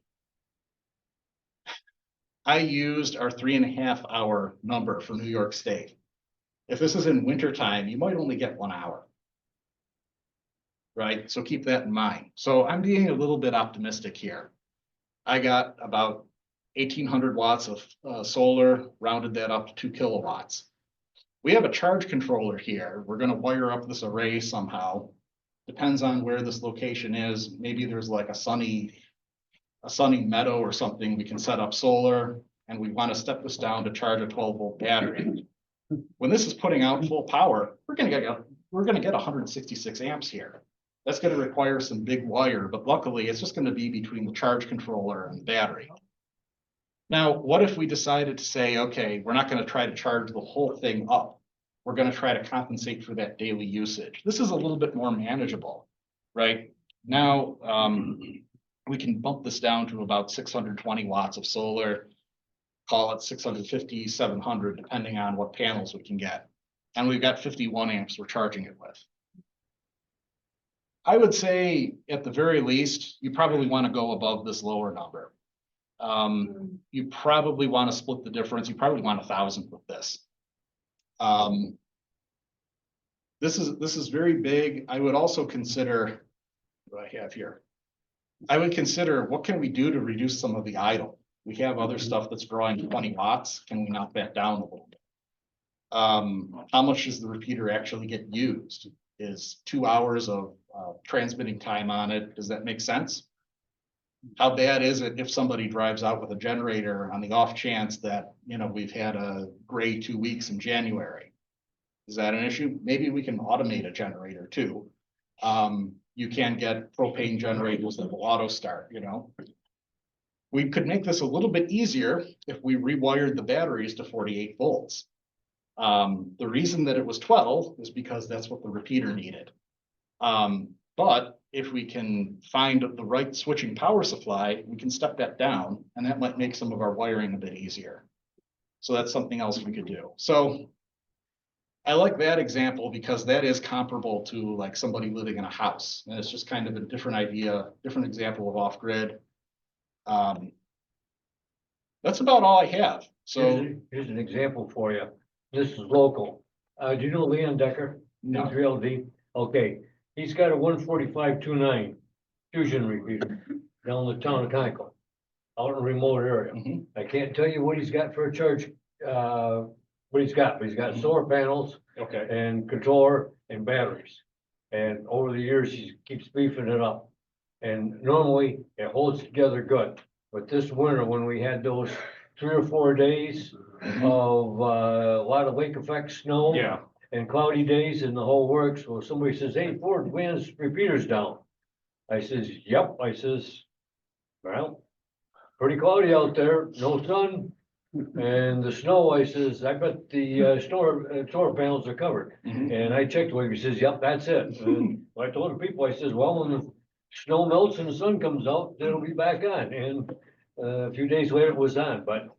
I used our 3.5 hour number for New York State. If this is in wintertime, you might only get 1 hour. Right? So keep that in mind. So I'm being a little bit optimistic here. I got about 1,800 watts of solar, rounded that up to 2 kilowatts. We have a charge controller here. We're going to wire up this array somehow. Depends on where this location is. Maybe there's like a sunny meadow or something. We can set up solar, and we want to step this down to charge a 12-volt battery. When this is putting out full power, we're going to get 166 amps here. That's going to require some big wire, but luckily it's just going to be between the charge controller and the battery. Now, what if we decided to say, okay, we're not going to try to charge the whole thing up. We're going to try to compensate for that daily usage. This is a little bit more manageable, right? Now, we can bump this down to about 620 watts of solar, call it 650, 700, depending on what panels we can get. And we've got 51 amps we're charging it with. I would say at the very least, you probably want to go above this lower number. You probably want to split the difference. You probably want 1,000 with this. This is very big. I would also consider, what do I have here? I would consider what can we do to reduce some of the idle? We have other stuff that's drawing 20 watts. Can we knock that down a little bit? How much does the repeater actually get used? Is 2 hours of transmitting time on it? Does that make sense? How bad is it if somebody drives out with a generator on the off chance that, you know, we've had a gray 2 weeks in January? Is that an issue? Maybe we can automate a generator too. You can get propane generators that will auto start, you know. We could make this a little bit easier if we rewired the batteries to 48 volts. The reason that it was 12 is because that's what the repeater needed. But if we can find the right switching power supply, we can step that down, and that might make some of our wiring a bit easier. So that's something else we could do. So I like that example because that is comparable to like somebody living in a house, and it's just kind of a different idea, different example of off-grid. That's about all I have. So Here's an example for you. This is local. Do you know Leon Decker? No. 3LD? Okay, he's got a 145.29 fusion repeater down in the town of Conkle, out in a remote area. Mhm. I can't tell you what he's got for a charge, what he's got, but he's got solar panels Okay. and controller and batteries. And over the years, he keeps beefing it up. And normally it holds together good. But this winter, when we had those 3 or 4 days of a lot of lake effect snow. Yeah. And cloudy days and the whole works, well, somebody says, hey, Ford, Van's repeater's down. I says, yep, I says, well, pretty cloudy out there, no sun. And the snow, I says, I bet the solar panels are covered. Mhm. And I checked with him, he says, yep, that's it. And I told the people, I says, well, when the snow melts and the sun comes out, it'll be back on. And a few days later it was on, but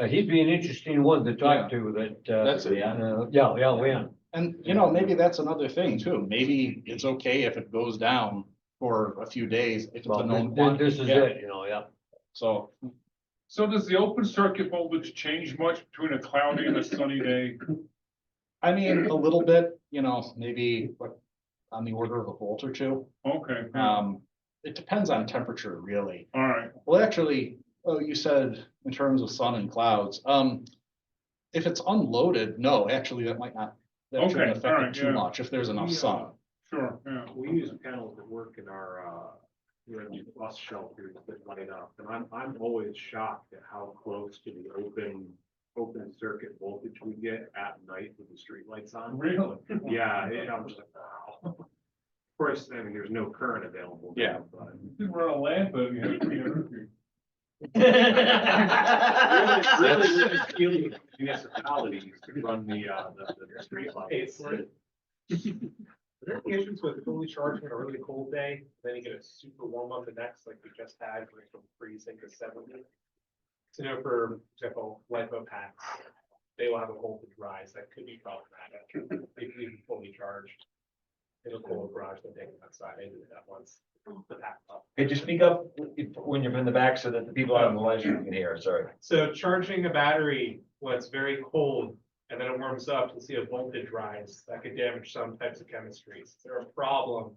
he'd be an interesting one to talk to that. That's it. Yeah, Leon. And you know, maybe that's another thing too. Maybe it's okay if it goes down for a few days if it's a known Well, this is quantity. it, you know, yeah. So So does the open circuit voltage change much between a cloudy and a sunny day? I mean, a little bit, you know, maybe what, on the order of a volt or two. Okay, It depends on temperature, really. all right. Well, actually, oh, you said in terms of sun and clouds. If it's unloaded, no, actually, that might not, that Okay, shouldn't affect alright, it too yeah. much if there's enough sun. Sure, yeah. We use panels that work in our, bus shelters that light up, and I'm always shocked at how close to the open circuit voltage we get at night with the street lights on. Really? Yeah, I'm just like, wow. Of course, I mean, there's no current available. Yeah. But You run a lamp, but you have 300 feet. really stealing municipalities to run the street lights. Are there any issues with only charging on a really cold day, then you get a super warm up the next, like we just had, going from freezing to 70? So, for example, LiPo packs, they will have a voltage rise that could be problematic if you fully charged. In a cold garage, then taking outside, I did that once. The pack up. Could you speak up when you're in the back so that the people out on the live stream can hear? Sorry. So charging a battery when it's very cold and then it warms up, you'll see a voltage rise that could damage some types of chemistries. Is there a problem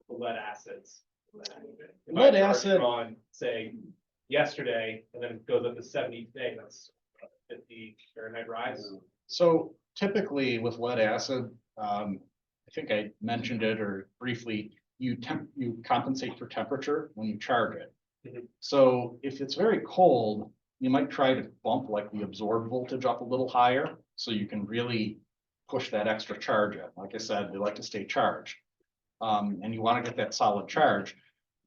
with lead acids? If I Lead charge acid- on, say, yesterday, and then it goes up to 70 today, that's 50 Fahrenheit rise. So typically with lead acid, I think I mentioned it or briefly, you compensate for temperature when you charge it. Mhm. So if it's very cold, you might try to bump like the absorbed voltage up a little higher, so you can really push that extra charge in. Like I said, they like to stay charged. And you want to get that solid charge.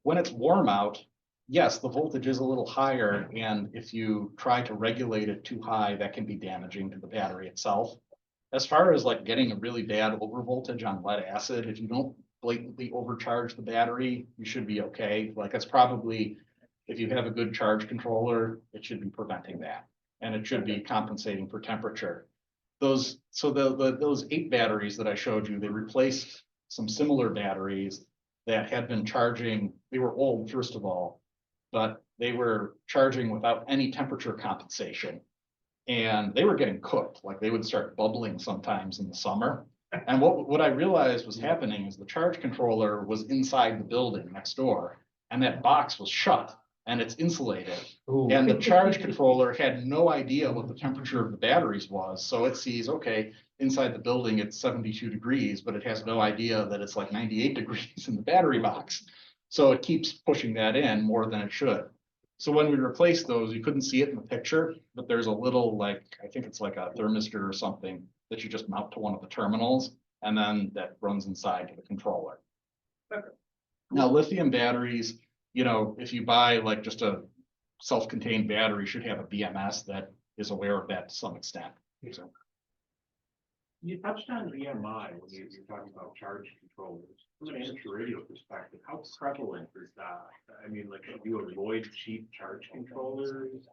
When it's warm out, yes, the voltage is a little higher, and if you try to regulate it too high, that can be damaging to the battery itself. As far as like getting a really bad overvoltage on lead acid, if you don't blatantly overcharge the battery, you should be okay. Like it's probably, if you have a good charge controller, it should be preventing that. And it should be compensating for temperature. Those 8 batteries that I showed you, they replaced some similar batteries that had been charging. They were old, first of all, but they were charging without any temperature compensation. And they were getting cooked, like they would start bubbling sometimes in the summer. And what I realized was happening is the charge controller was inside the building next door, and that box was shut and it's insulated. And the charge controller had no idea what the temperature of the batteries was. So it sees, okay, inside the building, it's 72 degrees, but it has no idea that it's like 98 degrees in the battery box. So it keeps pushing that in more than it should. So when we replaced those, you couldn't see it in the picture, but there's a little, like, I think it's like a thermistor or something that you just mount to one of the terminals, and then that runs inside to the controller. Okay. Now, lithium batteries, if you buy like just a self-contained battery, should have a BMS that is aware of that to some extent. So, You touched on EMI when you're talking about charge controllers. From an amateur radio perspective, how prevalent is that? I mean, like, do you avoid cheap charge controllers?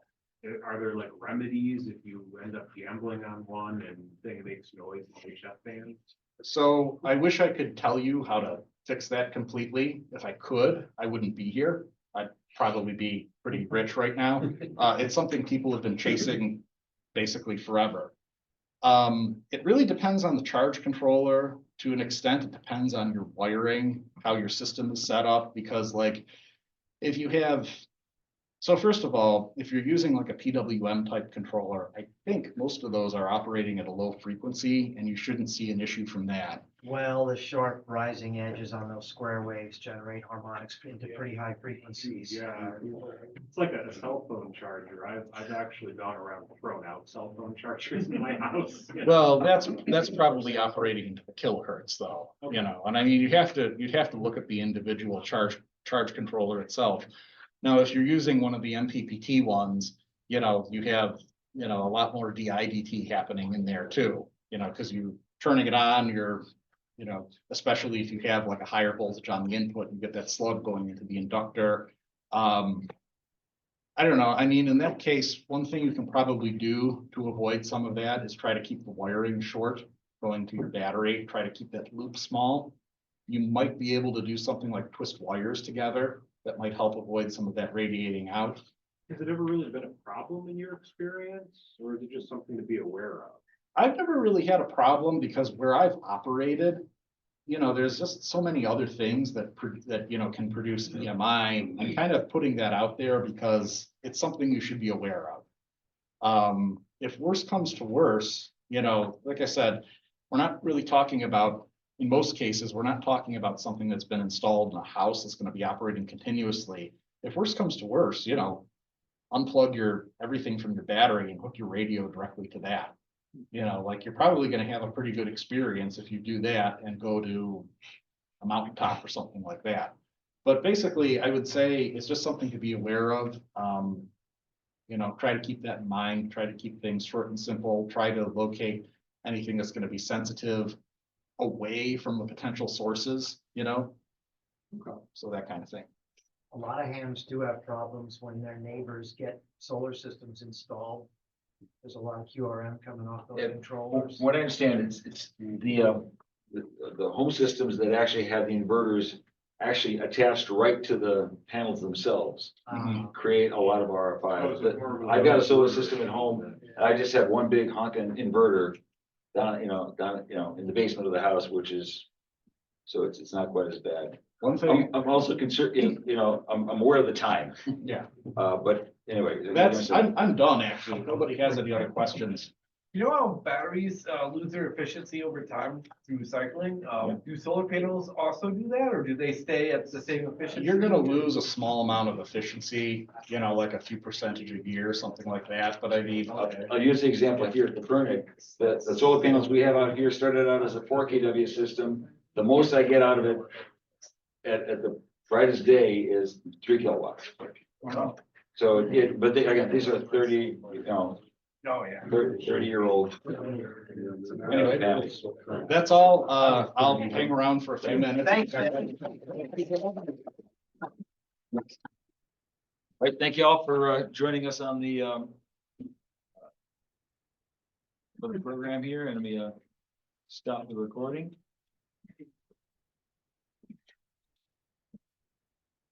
Are there like remedies if you end up gambling on one and thing makes noise in HF bands? so I wish I could tell you how to fix that completely. If I could, I wouldn't be here. I'd probably be pretty rich right now. It's something people have been chasing basically forever. It really depends on the charge controller to an extent. It depends on your wiring, how your system is set up, because like if you have, so first of all, if you're using like a PWM type controller, I think most of those are operating at a low frequency and you shouldn't see an issue from that. Well, the sharp rising edges on those square waves generate harmonics into pretty high frequencies. Yeah, it's like a cell phone charger. I've actually gone around and thrown out cell phone chargers in my house. Well, that's probably operating into the kilohertz though, and I mean, you'd have to look at the individual charge controller itself. Now, if you're using one of the MPPT ones, you have, a lot more DIDT happening in there too, because you turning it on, you're, especially if you have like a higher voltage on the input, you get that slug going into the inductor. I don't know. I mean, in that case, one thing you can probably do to avoid some of that is try to keep the wiring short going to your battery, try to keep that loop small. You might be able to do something like twist wires together. That might help avoid some of that radiating out. Has it ever really been a problem in your experience, or is it just something to be aware of? I've never really had a problem because where I've operated, there's just so many other things that can produce EMI. I'm kind of putting that out there because it's something you should be aware of. If worse comes to worse, like I said, we're not really talking about in most cases, we're not talking about something that's been installed in a house that's gonna be operating continuously. If worse comes to worse, you know, unplug everything from your battery and hook your radio directly to that. You know, like, you're probably gonna have a pretty good experience if you do that and go to a mountaintop or something like that. But basically, I would say it's just something to be aware of. You know, try to keep that in mind, try to keep things short and simple, try to locate anything that's gonna be sensitive away from the potential sources, you know? So that kind of thing. A lot of hams do have problems when their neighbors get solar systems installed. There's a lot of QRM coming off those Yeah, controllers. What I understand, it's the home systems that actually have the inverters actually attached right to the panels themselves. Create a lot of RFI. But I've got a solar system at home, and I just have one big honking inverter down, in the basement of the house, which is, so it's not quite as bad. One thing, I'm also concerned, I'm aware of the time, yeah, but anyway. I'm done, actually. If nobody has any other questions. You know how batteries lose their efficiency over time through cycling? Do solar panels also do that, or do they stay at the same efficiency? You're gonna lose a small amount of efficiency, you know, like a few percentage a year, something like that, but I mean. I'll use the example here at the Copernic, the solar panels we have out here started out as a 4 kW system. The most I get out of it at the brightest day is 3 kilowatts. So but again, these are 30, Oh, yeah. 30-year-old. Anyway, that's all. I'll hang around for a few minutes. Thanks. Right, thank you all for joining us on the for the program here, and we stop the recording.